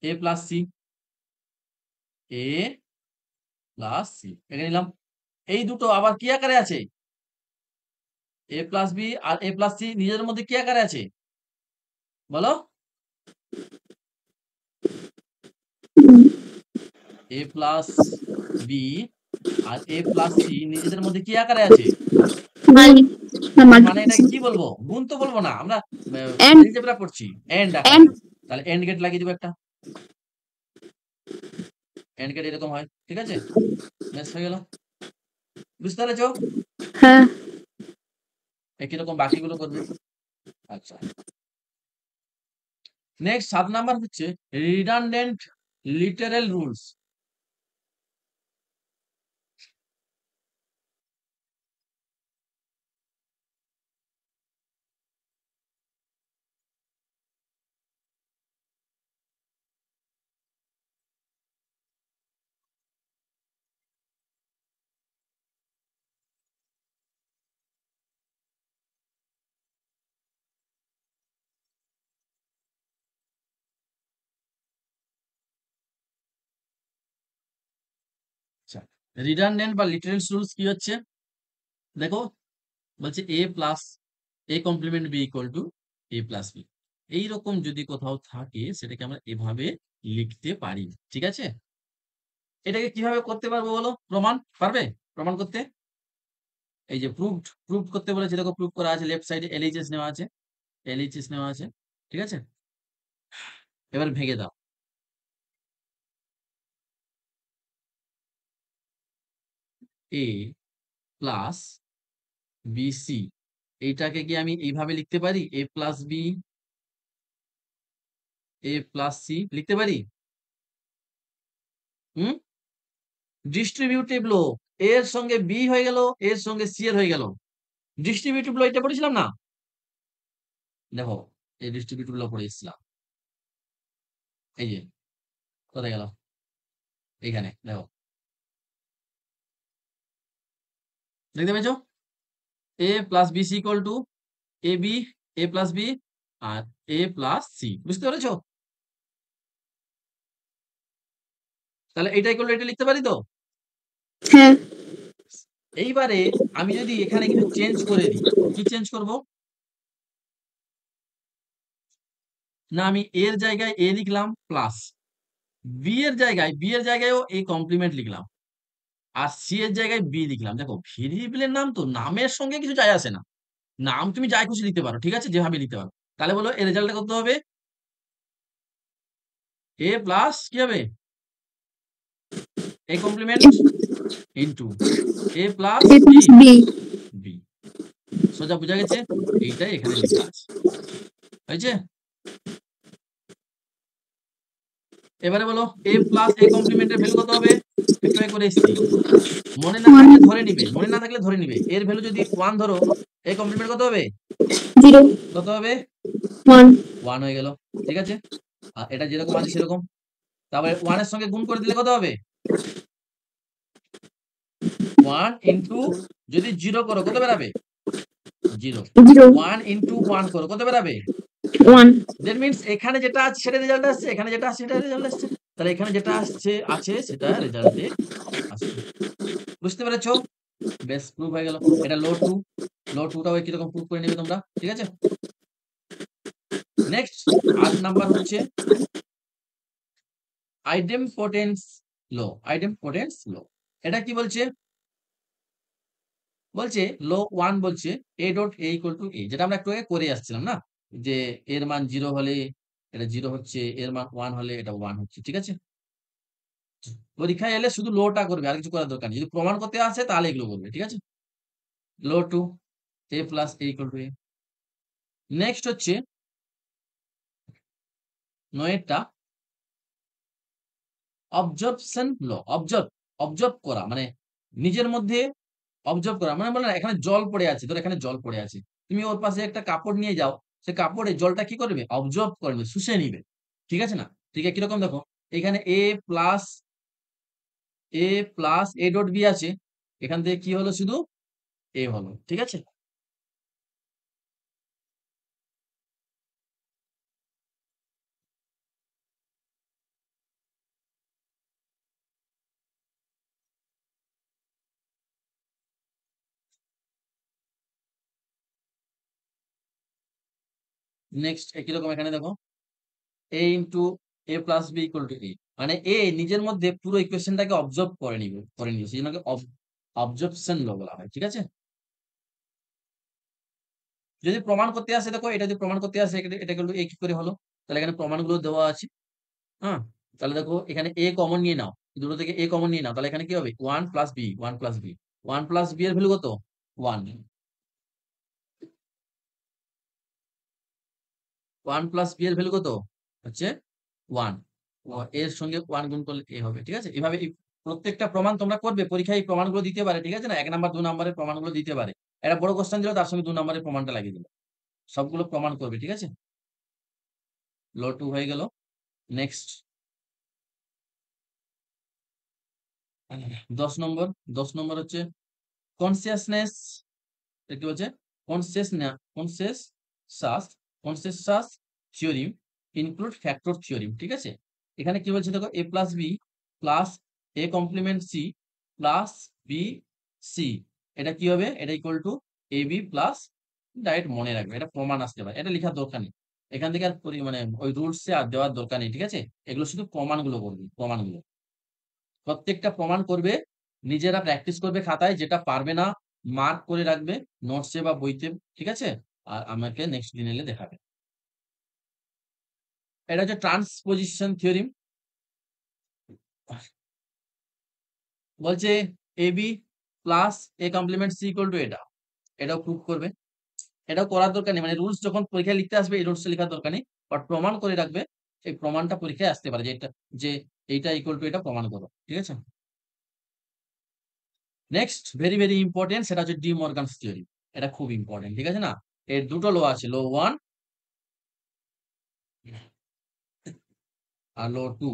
a plus c, a plus c এখানে নিলাম। এই দুটো আবার কি আকারে আছে? a প্লাস বি আর a প্লাস সি নিজের মধ্যে কি আকারে আছে বলো? a প্লাস বি আর a প্লাস সি নিজেদের মধ্যে কি আকারে আছে? মানে এটা কি বলবো? গুণ তো বলবো না, আমরা এলজেব্রা পড়ছি, এন্ড আকারে। তাহলে এন্ড গেট লাগিয়ে দিব একটা। এন্ড গেট এরকম হয়, ঠিক আছে? বেশ হয়ে গেল। বুঝতে পেরেছো? হ্যাঁ একই রকম বাকিগুলো করবে। আচ্ছা, নেক্সট 7 নাম্বার হচ্ছে রিডান্ডেন্ট লিটারাল রুলস। আচ্ছা, রিডান্ডেন্ট বা লিটারাল রুলস কি হচ্ছে? দেখো বলছে a plus a complement b equal to a plus b। এইরকম যদি কোথাও থাকে সেটাকে আমরা এভাবে লিখতে পারি, ঠিক আছে? এটাকে কিভাবে করতে পারবো বলো? প্রমাণ পারবে প্রমাণ করতে? এই যে প্রুফ করতে বলেছে, দেখো প্রুফ করা আছে, লেফট সাইডে এলএইচএস নেওয়া আছে, এলএইচএস নেওয়া আছে, ঠিক আছে? এবার ভেঙে দাও। a প্লাস বিসি এইটাকে কি আমি এইভাবে লিখতে পারি? a plus B a plus c লিখতে পারি? হুম, ডিস্ট্রিবিউটিভ লো, এর সঙ্গে বি হয়ে গেল, এর সঙ্গে সি এর হয়ে গেল। ডিস্ট্রিবিউটিভ লো এটা পড়েছিলাম না? দেখো এই ডিস্ট্রিবিউটিভ লো পড়ে এসেছিলাম। এই যে কোথায় গেল? এইখানে দেখো, দেখতে পেয়েছো? a plus b c equal to a b, a plus b আর এ প্লাস সি। বুঝতে পেরেছো? তাহলে এইটাই করলে এটা লিখতে পারি তো? হ্যাঁ এইবারে আমি যদি এখানে কিছু চেঞ্জ করে দিই, কি চেঞ্জ করব? না, আমি এর জায়গায় এ লিখলাম প্লাস, বি এর জায়গায়ও এ কমপ্লিমেন্ট লিখলাম, আর সি এর জায়গায় বি লিখলাম। দেখো ভেরিয়েবলের নাম তো, নামের সঙ্গে কিছু যায় আসে না, নাম তুমি যাই খুশি লিখতে পারো, ঠিক আছে? যেভাবে লিখতে পারো। তাহলে বলো এর রেজাল্টটা কত হবে? এ প্লাস কি হবে? A complement into a plus b b. সোজা বোঝা গেছে? এইটাই এখানে লেখা আছে, হয়েছে? এবারে বলো এ প্লাস এ কমপ্লিমেন্টের ভ্যালু কত হবে? একটু করে এসছি, মনে না থাকলে ধরে নিবে, মনে না থাকলে ধরে নিবে। এর ভ্যালু যদি 1 ধরো, এ কমপ্লিমেন্ট কত হবে? 0 কত হবে? 1 1 হয়ে গেল, ঠিক আছে? আর এটা যেরকম আছে সেরকম। তারপরে 1 এর সঙ্গে গুণ করে দিলে কত হবে? 1 ইনটু, যদি 0 করো কত বেরাবে? 0। 1 ইনটু 1 করো কত বেরাবে? 1 দ্যাট মিন্স এখানে যেটা আছে সেটা রেজাল্ট আসছে, এখানে যেটা আসছে সেটা রেজাল্ট আসছে। তাহলে এখানে যেটা আছে সেটা রেজাল্টে আসছে। বুঝতে পেরেছো? বেশ, প্রুফ হয়ে গেল। এটা লো 2। ল 2টাও একই রকম প্রুফ করে নেবে তোমরা, ঠিক আছে? নেক্সট 8 নাম্বার হচ্ছে আইডেমপটেন্স ল। আইডেমপটেন্স ল, এটা কি বলছে? বলছে ল 1 বলছে a dot a equal to a, যেটা আমরা একটু আগে করে আসছিলাম না, যে এর মান 0 হলে এটা 0 হচ্ছে, এর মান 1 হলে এটা 1 হচ্ছে, ঠিক আছে? পরীক্ষায় এলে শুধু লোটা করবে, আর কিছু করার দরকার নেই। যদি প্রমাণ করতে আসে তাহলে এগুলো করবে, ঠিক আছে? Low to a plus a equal to a। Next হচ্ছে 9টা অবজর্পশন ল। অবজর্ভ করা মানে নিজের মধ্যে অবজার্ভ করা, মানে বলে না এখানে জল পড়ে আছে, ধর এখানে জল পড়ে আছে, তুমি ওর পাশে একটা কাপড় নিয়ে যাও, সে কাপড়ে জলটা কি করবে? অবজর্ভ করবে, শুষে নিবে, ঠিক আছে না? ঠিক আছে, কিরকম দেখো এখানে a ডট বি আছে, এখান থেকে কি হলো? শুধু a হলো, ঠিক আছে? নেক্সট একই রকম এখানে দেখো a into a plus B equal to a, মানে এ নিজের মধ্যে পুরো ইকুয়েশনটাকে অবজার্ভ করে নিবে, সেই জন্য অবজর্পশন ল বলা হয়, ঠিক আছে? যদি প্রমাণ করতে আসে, দেখো এটা যদি প্রমাণ করতে আসে, এটা কিন্তু a কি করে হলো? তাহলে এখানে প্রমাণগুলো দেওয়া আছে, হ্যাঁ? তাহলে দেখো এখানে a কমন নিয়ে নাও, দুটো থেকে a কমন নিয়ে নাও, তাহলে এখানে কি হবে? 1 plus b, 1 plus b, 1 plus b এর ভ্যালু কত? 1, 1 প্লাস বি এর ভ্যালু কত? হচ্ছে 1, এর সঙ্গে 1 গুণ করলে a হবে, ঠিক আছে? এভাবে প্রত্যেকটা প্রমাণ তোমরা করবে, পরীক্ষায় এই প্রমাণগুলো দিতে পারে, ঠিক আছে না? 1 নাম্বার 2 নাম্বারের প্রমাণগুলো দিতে পারে, একটা বড় কোশ্চেন দিল তার সঙ্গে 2 নাম্বারের প্রমাণটা লাগিয়ে দিল, সবগুলো প্রমাণ করবে, ঠিক আছে? ল 2 হয়ে গেল। নেক্সট 10 নম্বর, 10 নম্বর হচ্ছে কনসিয়াসনেস, এটা কি বলছে? Consensus consensus theorem include factor theorem, ঠিক আছে? এখানে কি বলছে দেখো, a plus b plus a complement c plus b c, এটা কি হবে? এটা equal to a B plus, direct মনে রাখবে, এটা প্রমাণ আসতে পারে, এটা লেখার দরকার নেই এখান থেকে, আর মানে ওই রুলসে আর দেওয়ার দরকার নেই, ঠিক আছে? এগুলো শুধু প্রমাণগুলো করবে, প্রমাণগুলো প্রত্যেকটা প্রমাণ করবে, নিজেরা প্র্যাকটিস করবে খাতায়, যেটা পারবে না মার্ক করে রাখবে নোটসে বা বইতে, ঠিক আছে? আর আমাকে নেক্সট দিন এলে দেখাবে। এটা হচ্ছে ট্রান্সপোজিশন থিওরিম, বলছে A B plus A complement C equal to এটা, এটাও প্রুভ করবে, এটাও করার দরকার নেই, মানে রুলস যখন পরীক্ষায় লিখতে আসবে এই রুলসটা লেখার দরকার নেই, বাট প্রমাণ করে রাখবে, এই প্রমাণটা পরীক্ষায় আসতে পারে, যে এটা, যে এইটা ইকুয়াল টু এটা প্রমাণ করো, ঠিক আছে? নেক্সট ভেরি ভেরি ইম্পর্টেন্ট, সেটা হচ্ছে ডি মর্গানস থিওরি, এটা খুব ইম্পর্টেন্ট, ঠিক আছে না? এর দুটো ল আছে, ল 1 আর ল 2।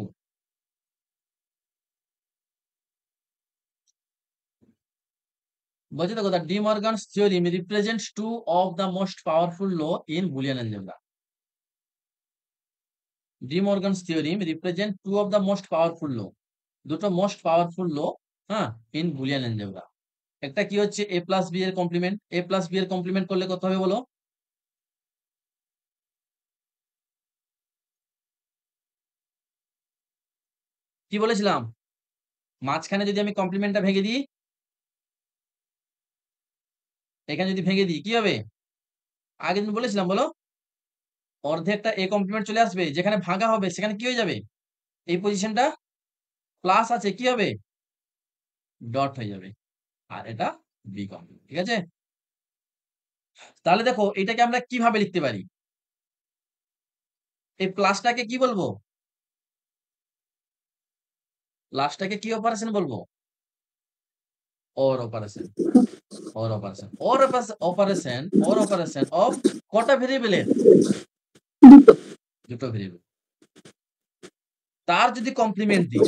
বলছে দেখো, the De Morgan's theorem represents two of the most powerful law in Boolean algebra. De Morgan's theorem represent two of the most powerful law, দুটো মোস্ট পাওয়ারফুল ল, হ্যাঁ, ইন বুলিয়ান অ্যালজেব্রা। একটা কি হচ্ছে a প্লাস বি এর কমপ্লিমেন্ট, a প্লাস বি এর কমপ্লিমেন্ট করলে কত হবে বলো? কি বলেছিলাম? মাঝখানে যদি আমি কমপ্লিমেন্টটা ভেঙে দিই, এখানে যদি ভেঙে দিই কি হবে? আগে দিন বলেছিলাম, বলো? অর্ধেকটা a কমপ্লিমেন্ট চলে আসবে, যেখানে ভাঙা হবে সেখানে কি হয়ে যাবে? এই পজিশনটা প্লাস আছে, কি হবে? ডট হয়ে যাবে, আর এটা বি কমপ্লিমেন্ট, ঠিক আছে? তাহলে দেখো এটাকে আমরা কিভাবে লিখতে পারি? এই প্লাসটাকে কি বলবো? প্লাসটাকে কি অপারেশন বলবো? Or operation, or operation, or operation of কটা ভেরিয়েবলের? দুটো ভেরিয়েবল, তার যদি কমপ্লিমেন্ট দিই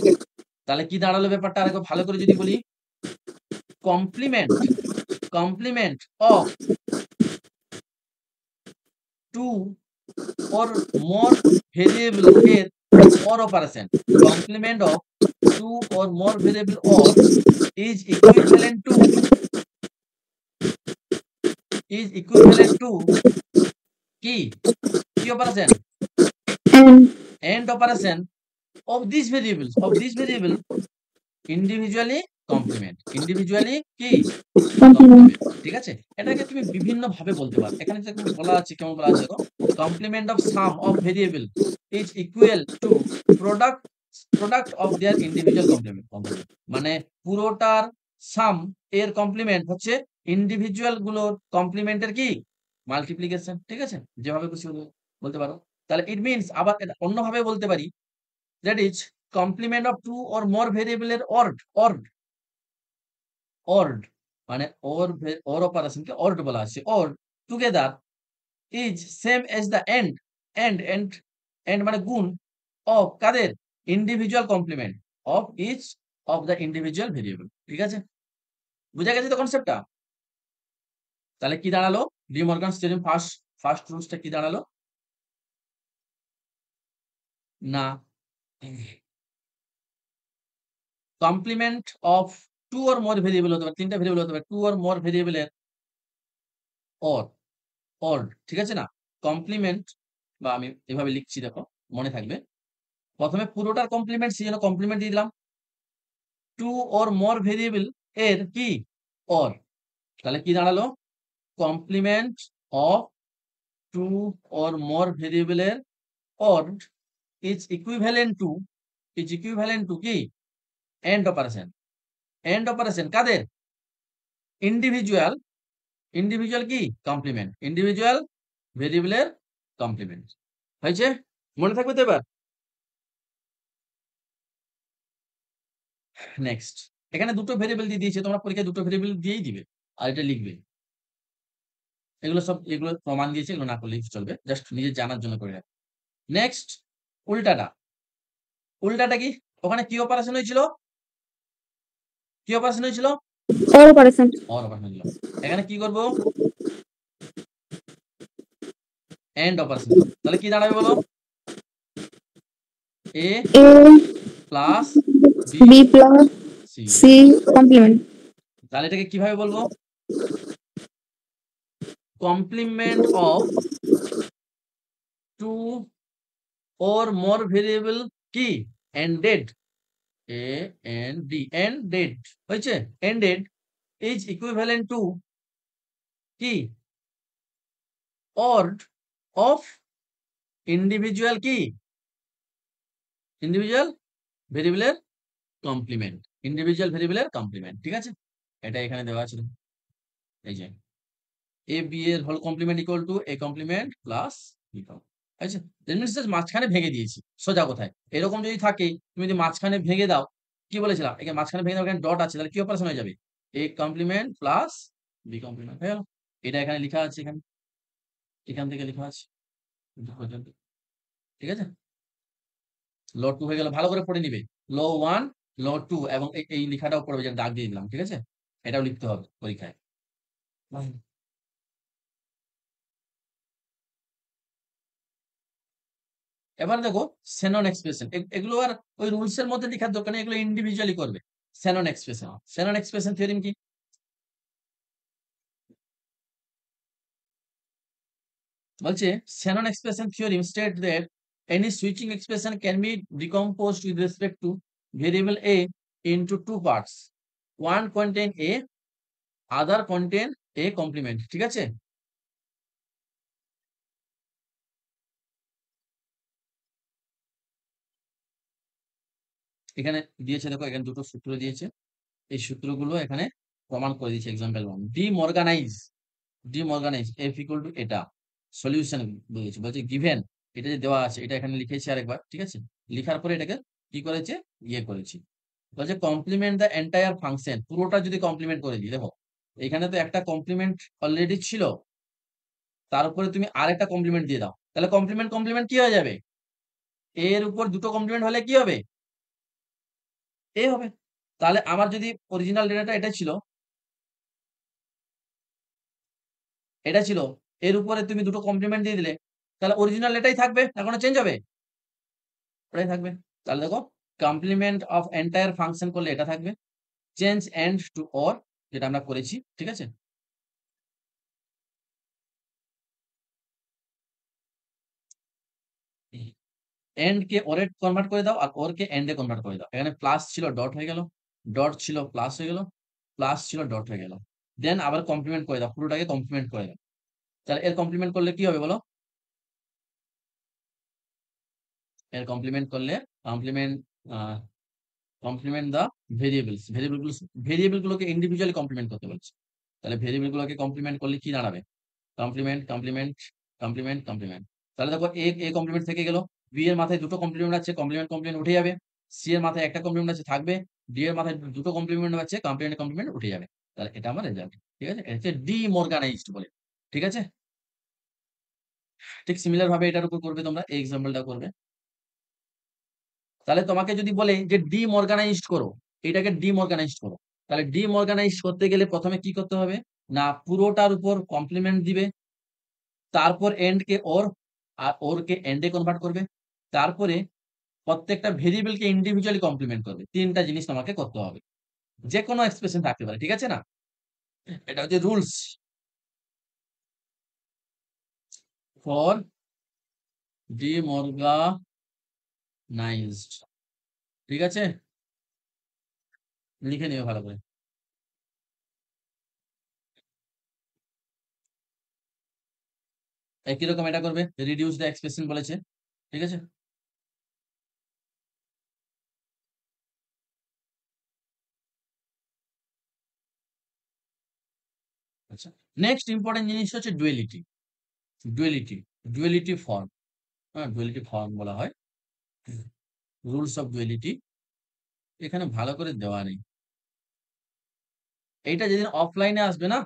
তাহলে কি দাঁড়ালো ব্যাপারটা? আরেকবার ভালো করে যদি বলি, complement complement of two or more variable এর or operation, complement of two or more variable or is equivalent to is equivalent to কি কি operation and and operation of this variable individually individually কি complement, কমপ্লিমেন্ট। ঠিক আছে, এটাকে তুমি বিভিন্ন ভাবে বলতে পারো। এখানে যেরকম বলা আছে, কেমন বলা আছে দেখো, complement of sum of variable is equal to product product of their individual complement. মানে পুরোটার সাম এর কমপ্লিমেন্ট হচ্ছে ইন্ডিভিজুয়াল গুলোর কমপ্লিমেন্টের কি মাল্টিপ্লিকেশন। ঠিক আছে, যেভাবে খুশি বলতে পারো। তাহলে ইট মিনস, আবার এটা অন্যভাবে বলতে পারি, that is complement of two or more ভেরিয়েবলের অর্ড মানে ওর অপারেশনকে অর্ড বলা আছে, ORed together is same as the and মানে গুণ অফ কাদের individual complement of each of the individual variable. ঠিক আছে, বুঝা গেছে তো কনসেপ্টটা? তাহলে কি দাঁড়ালো? ডি মর্গানস থিওরেম ফার্স্ট রুলসটা কি দাঁড়ালো? না, complement of two or more variable হতে পারে, তিনটা ভেরিয়েবল হতে পারে, টু অর মোর ভেরিয়েবলের অর অর্ড। ঠিক আছে না, কমপ্লিমেন্ট, বা আমি এভাবে লিখছি দেখো, মনে থাকবে। প্রথমে পুরোটার কমপ্লিমেন্ট, সেই জন্য কমপ্লিমেন্ট দিয়ে দিলাম। টু অর মোর ভেরিয়েবল এর কি অর, তাহলে কি দাঁড়ালো? Complement of two or more ভেরিয়েবলের অর্ড ইজ ইকুইভ্যালেন্ট টু কি এন্ড অপারেশন কাদের ইন্ডিভিজুয়াল কি কমপ্লিমেন্ট, ইন্ডিভিজুয়াল ভেরিয়েবলের কমপ্লিমেন্ট। হয়েছে? মনে থাকবে তো এবার? নেক্সট, এখানে দুটো ভেরিয়েবল দিয়ে দিয়েছে, তোমরা পরীক্ষায় দুটো ভেরিয়েবল দিয়েই দিবে, আর এটা লিখবে। এগুলো প্রমাণ দিয়েছে, এগুলো না করলেই চলবে, জাস্ট নিজে জানার জন্য করে রাখ। নেক্সট, উল্টাটা কি? ওখানে কি অপারেশন হয়েছিল? or operation, অর অপারেশন হয়েছিল। এখানে কি করব? এন্ড অপারেশন করব। তাহলে কি দাঁড়াবে বলো? A A, plus b B plus c. C complement, তাহলে এটাকে কিভাবে বলবো? কমপ্লিমেন্ট of two or more variable কি ended ended হয়েছে, ended is equivalent to কি অর্ড অফ ইন্ডিভিজুয়াল কি ইন্ডিভিজুয়াল ভেরিয়েবলের কমপ্লিমেন্ট। ঠিক আছে, এটা এখানে দেওয়া আছে, এই যে এ বি এর whole complement equal to a complement plus b complement. আচ্ছা, মাঝখানে ভেঙে দিয়েছি সোজা কথায়। এরকম যদি থাকে, তুমি যদি মাঝখানে ভেঙে দাও, কি বলেছিলাম, এখানে মাঝখানে ভেঙে দাও, এখানে ডট আছে, তাহলে কি অপারেশন হয়ে যাবে? A complement plus b complement হয়ে গেল। এটা এখানে লেখা আছে, এখান থেকে লেখা আছে পর্যন্ত। ঠিক আছে, ল 2 হয়ে গেল, ভালো করে পড়ে নিবে। ল 1, ল 2 এবং এই লেখাটাও পড়বে, যে দাগ দিয়ে দিলাম। ঠিক আছে, এটাও লিখতে হবে পরীক্ষায়। এবার দেখো শ্যানন এক্সপ্রেশন, এগুলো আর ওই রুলস এর মধ্যে লেখার দরকার নেই, এগুলো ইন্ডিভিজুয়ালি করবে। শ্যানন এক্সপ্রেশন থিওরেম কি? বলছে Shannon expression theorem state that any switching expression can be decomposed with respect to variable a into two parts, one contain a, other contain a complement। ঠিক আছে, এখানে দিয়েছে দেখো, এখানে দুটো সূত্র দিয়েছে, এই সূত্রগুলো এখানে প্রমাণ করে দিয়েছে। এক্সাম্পল 1, ডিমর্গানাইজ এফ ইকুয়াল টু এটা সলিউশন বলেছে। বলছে গিভেন, এটা যে দেওয়া আছে, এটা এখানে লিখেছি আরেকবার। ঠিক আছে, লেখার পরে এটাকে কি করেছে, করেছি। বলছে কমপ্লিমেন্ট দ্য এন্টায়ার ফাংশন, পুরোটা যদি কমপ্লিমেন্ট করে দিই, দেখো এখানে তো একটা কমপ্লিমেন্ট অলরেডি ছিল, তার উপরে তুমি আরেকটা কমপ্লিমেন্ট দিয়ে দাও, তাহলে কমপ্লিমেন্ট কি হয়ে যাবে? এর উপর দুটো কমপ্লিমেন্ট হলে কি হবে? এ হবে। তাহলে আমার যদি অরিজিনাল ডেটাটা এটা ছিল, এর উপরে তুমি দুটো কমপ্লিমেন্ট দিয়ে দিলে, তাহলে অরিজিনাল এটাই থাকবে, না কোনো চেঞ্জ হবে? ওটাই থাকবে। তাহলে দেখো, কমপ্লিমেন্ট অফ এন্টায়ার ফাংশন করলে এটা থাকবে, চেঞ্জ এন্ড টু অর, যেটা আমরা করেছি। ঠিক আছে, এন্ড কে ওরে কনভার্ট করে দাও আর ওর কে এন্ডে কনভার্ট করে দাও। এখানে প্লাস ছিল ডট হয়ে গেল, ডট ছিল প্লাস হয়ে গেল, প্লাস ছিল ডট হয়ে গেল। দেন আবার কমপ্লিমেন্ট করে দাও, পুরোটাকে কমপ্লিমেন্ট করে দাও। তাহলে এর কমপ্লিমেন্ট করলে কি হবে বলো? এর কমপ্লিমেন্ট করলে complement complement the variables, variable গুলোকে ইন্ডিভিজুয়ালি কমপ্লিমেন্ট করতে বলছে। তাহলে ভেরিয়েবল গুলোকে কমপ্লিমেন্ট করলে কি দাঁড়াবে? Complement complement complement complement. তাহলে দেখো এ কমপ্লিমেন্ট থেকে গেল, বি এর মাথায় দুটো কমপ্লিমেন্ট আছে, কমপ্লিমেন্ট কমপ্লিমেন্ট উঠে যাবে। সি এর মাথায় একটা কমপ্লিমেন্ট আছে থাকবে, ডি এর মাথায় দুটো কমপ্লিমেন্ট আছে, কমপ্লিমেন্ট কমপ্লিমেন্ট উঠে যাবে। তাহলে এটা আমার রেজাল্ট। ঠিক আছে, এটা হচ্ছে ডি মর্গানাইজড বলে। ঠিক আছে, ঠিক সিমিলার ভাবে এটার উপর করবে তোমরা, এই এক্সাম্পলটা করবে। তাহলে তোমাকে যদি বলে যে ডিমর্গানাইজড করো, এটাকে ডিমর্গানাইজড করো, তাহলে ডিমর্গানাইজড করতে গেলে প্রথমে কি করতে হবে? না পুরোটার উপর কমপ্লিমেন্ট দিবে, তারপর এন্ড কে ওর, আর ওর কে এন্ডে কনভার্ট করবে, তারপরে প্রত্যেকটা ভেরিয়েবলকে ইন্ডিভিজুয়ালি কমপ্লিমেন্ট করবে। তিনটা জিনিস তোমাকে করতে হবে, যে কোনো এক্সপ্রেশন থাকতে পারে। ঠিক আছে না, এটা হচ্ছে রুলস ফর ডিমর্গানাইজড। ঠিক আছে, লিখে নিও ভালো করে। একই রকম এটা করবে, রিডিউস দ্য এক্সপ্রেশন বলেছে। ঠিক আছে, আচ্ছা। নেক্সট ইম্পর্টেন্ট জিনিস হচ্ছে ডুয়েলিটি। ডুয়েলিটি, ডুয়েলিটি ফর্ম, হ্যাঁ ডুয়েলিটি ফর্ম বলা হয়। রুলস অফ ডুয়েলিটি এখানে ভালো করে দেওয়া নেই। এইটা যেদিন অফলাইনে আসবে না,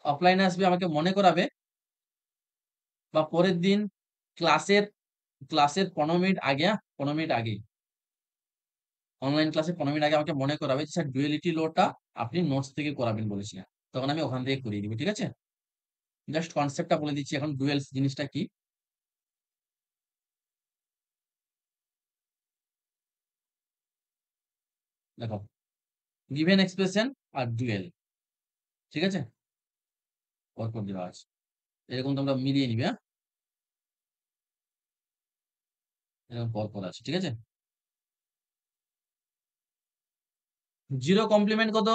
অফলাইনে আসবে আমাকে মনে করাবে, বা পরের দিন ক্লাসের ক্লাসের 15 মিনিট আগে, 15 মিনিট আগে, অনলাইন ক্লাসে 15 মিনিট আগে আমাকে মনে করাবে যে স্যার ডুয়েলিটি লোটা আপনি নোটস থেকে করাবেন বলেছিলেন, তখন আমি ওখান থেকে করিয়ে দিবি। ঠিক আছে, জাস্ট কনসেপ্টটা বলে দিচ্ছি এখন, ডুয়েলস জিনিসটা কি। দেখো, গিভেন এক্সপ্রেশন আর ডুয়েল, ঠিক আছে, পরপর দেওয়া আছে, এরকম তোমরা মিলিয়ে নিবে। হ্যাঁ, এরকম পরপর আছে। ঠিক আছে, জিরো কমপ্লিমেন্ট কত?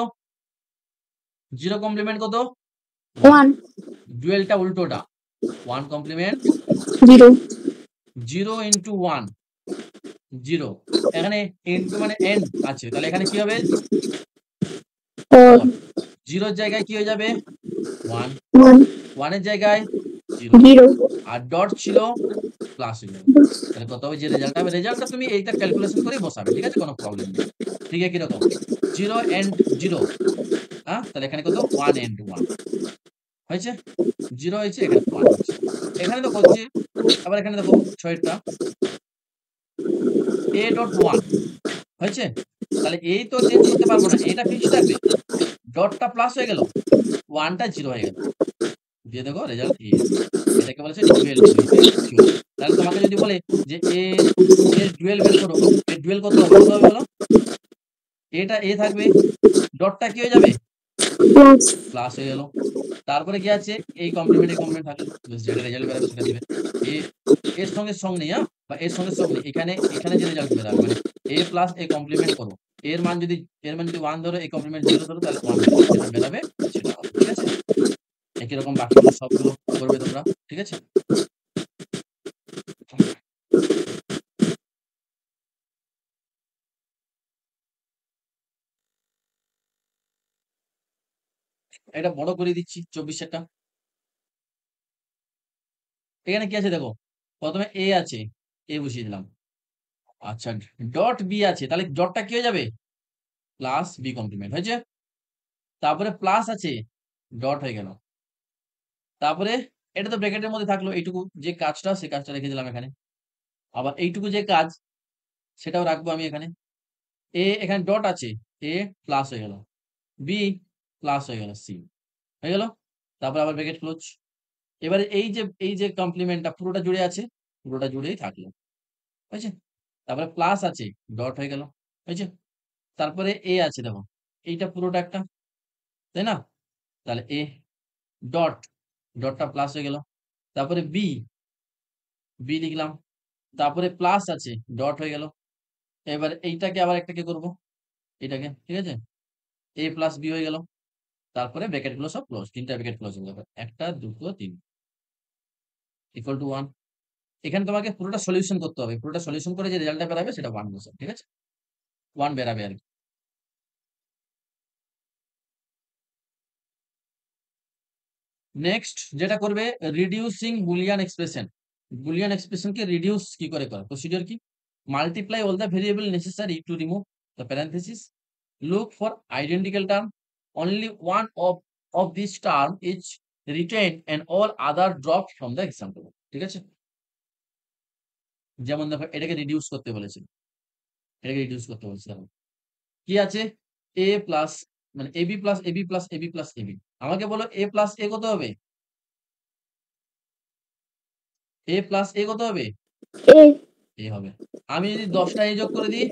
জিরো কমপ্লিমেন্ট কত? 1, ডুয়েলটা উল্টোটা, 1 কমপ্লিমেন্ট 0, 0 ইন্টু 1, 0। এখানে ইন্টু মানে এন্ড আছে, তাহলে এখানে কি হবে? 4, 0 জায়গায় কি হয়ে যাবে? 1, 1, 1 এর জায়গায় 0, 0, আর ডট ছিল প্লাস হয়ে যাবে। তাহলে কত হবে? যে রেজাল্ট হবে, রেজাল্টটা তুমি এইটা ক্যালকুলেশন করে বসাবে। ঠিক আছে, কোনো প্রবলেম নেই। ঠিক আছে, কিরকম? 0 এন্ড 0, হ্যাঁ, তাহলে এখানে কত? 1 এন্ড 1 হয়েছে, 0 হয়েছে, এখানে 1 হয়েছে। এখানে তো করছি, আবার এখানে দেখো 6টা a ডট 1 হয়েছে, তাহলে এই তো চেঞ্জ করতে পারবো না, এটা ফিক্সড থাকবে। ডটটা প্লাস হয়ে গেল, 1টা 0 হয়ে গেল, দিয়ে দেখো রেজাল্ট এ এলো। এটাকে বলেছে ডুয়েল থিওরি। তাহলে তোমাকে যদি বলে যে এর ডুয়েল বের করো, এর ডুয়েল কত হবে? কত হবে বলো? এটা এ থাকবে, ডটটা কি হয়ে যাবে? plus, প্লাস হয়ে গেল। তারপরে কি আছে? এই কমপ্লিমেন্ট, এই কমপ্লিমেন্ট থাকলো, যেটা রেজাল্ট বেরোবে সেটা দিবে। এ এর সঙ্গে সঙ্গ নেই, হ্যাঁ, বা এর সঙ্গে সঙ্গ নেই, এখানে এখানে যে রেজাল্ট বেরোবে মানে এ প্লাস এ কমপ্লিমেন্ট করো, এর মান যদি 1 ধরো, এই কমপ্লিমেন্ট 0 ধরো, তাহলে 1 বেরোবে, যেটা বেরোবে সেটা হবে। ঠিক আছে, একই রকম বাকিগুলো সবগুলো করবে তোমরা। ঠিক আছে, এটা বড় করে দিচ্ছি 24 টা। এখানে কি আছে দেখো, প্রথমে এ আছে, এ বসিয়ে দিলাম। আচ্ছা, ডট বি আছে, তাহলে ডটটা কি হয়ে যাবে? প্লাস বি কমপ্লিমেন্ট হয়েছে। তারপরে প্লাস আছে, ডট হয়ে গেল। তারপরে এটা তো ব্র্যাকেটের মধ্যে থাকলো, এইটুকু যে কাজটা, সে কাজটা রেখে দিলাম এখানে। আবার এইটুকু যে কাজ, সেটাও রাখবো আমি এখানে। এ এখানে ডট আছে, এ প্লাস হয়ে গেল, বি প্লাস হয়ে গেল, সি হয়ে গেল। তারপর আবার ব্র্যাকেট ক্লোজ। এবারে এই যে কমপ্লিমেন্টটা পুরোটা জুড়ে আছে, পুরোটা জুড়েই থাকলো, হয়েছে। তারপরে প্লাস আছে, ডট হয়ে গেল, হয়েছে। তারপরে এ আছে দেখো, এইটা পুরোটা একটা, তাই না? তাহলে এ ডট, ডটটা প্লাস হয়ে গেল। তারপরে বি, বি লিখলাম, তারপরে প্লাস আছে, ডট হয়ে গেল। এবার এইটাকে আবার একটাকে করব, এটাকে, ঠিক আছে? a প্লাস b হয়ে গেল। তারপরে ব্র্যাকেট গুলো সব ক্লোজ, তিনটা ব্র্যাকেট ক্লোজ হয়ে যাবে, একটা দুটো তিন, ইকুয়াল টু 1। এখানে তোমাকে পুরোটা সলিউশন করতে হবে, পুরোটা সলিউশন করে যে রেজাল্টটা বেরাবে সেটা 1 বসে, ঠিক আছে? 1 বেরাবে আর কি। নেক্সট যেটা করবে, রিডিউসিং বুলিয়ান এক্সপ্রেশন। বুলিয়ান এক্সপ্রেশনকে রিডিউস কি করে প্রসিডিওর কি? Multiply all the variable necessary to remove the parenthesis, look for identical term, only one of this term is retained and all other drop from the example, ঠিক আছে? যেমন দেখো এটাকে রিডিউস করতে বলেছে, এটাকে রিডিউস করতে বলেছে। দেখো কি আছে, এ প্লাস, মানে a b plus a b plus a b plus a b. আমাকে বলো এ প্লাস এ কত হবে? এ প্লাস এ কত হবে? A, এ হবে। আমি যদি 10টা এ যোগ করে দিই,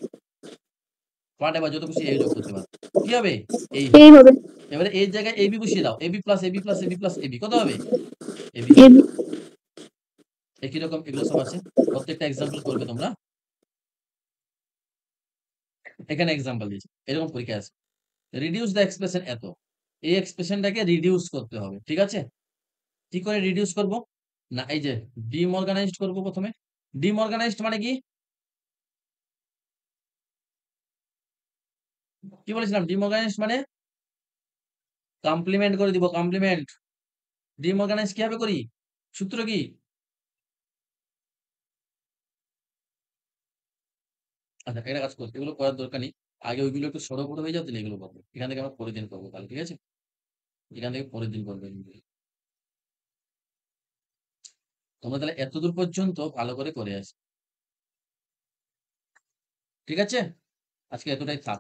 পার্টে বা যত খুশি এ যোগ করতে পারো, কি হবে? এই A হবে। হবে, এবারে এর জায়গায় এবি বসিয়ে দাও, a b plus a b plus a b plus a b কত হবে? এবি। AB, একই রকম এগুলো সব আছে, প্রত্যেকটা এক্সাম্পল করবে তোমরা। এখানে এক্সাম্পল দিয়েছি, এরকম পরীক্ষা আছে। রিডিউস দ্য এক্সপ্রেশন এত, এই এক্সপ্রেশনটাকে রিডিউস করতে হবে, ঠিক আছে? কি করে রিডিউস করব? না এই যে ডিমর্গানাইজড করব প্রথমে। ডিমর্গানাইজড মানে কি? কি বলেছিলাম? ডিমর্গানাইজড মানে কমপ্লিমেন্ট করে দিব, কমপ্লিমেন্ট। ডিমর্গানাইজ কিভাবে করি? সূত্র কি? আচ্ছা একটা কাজ করতে, এগুলো করার দরকার নেই। আগে ওইগুলো একটু সরো হয়ে যাও, দিলে এগুলো করবো। এখান থেকে আমরা পরের দিন করবো তাহলে, ঠিক আছে? এখান থেকে পরের দিন করবো এগুলো। তোমরা তাহলে এতদূর পর্যন্ত ভালো করে আসো, ঠিক আছে? আজকে এতটাই থাক।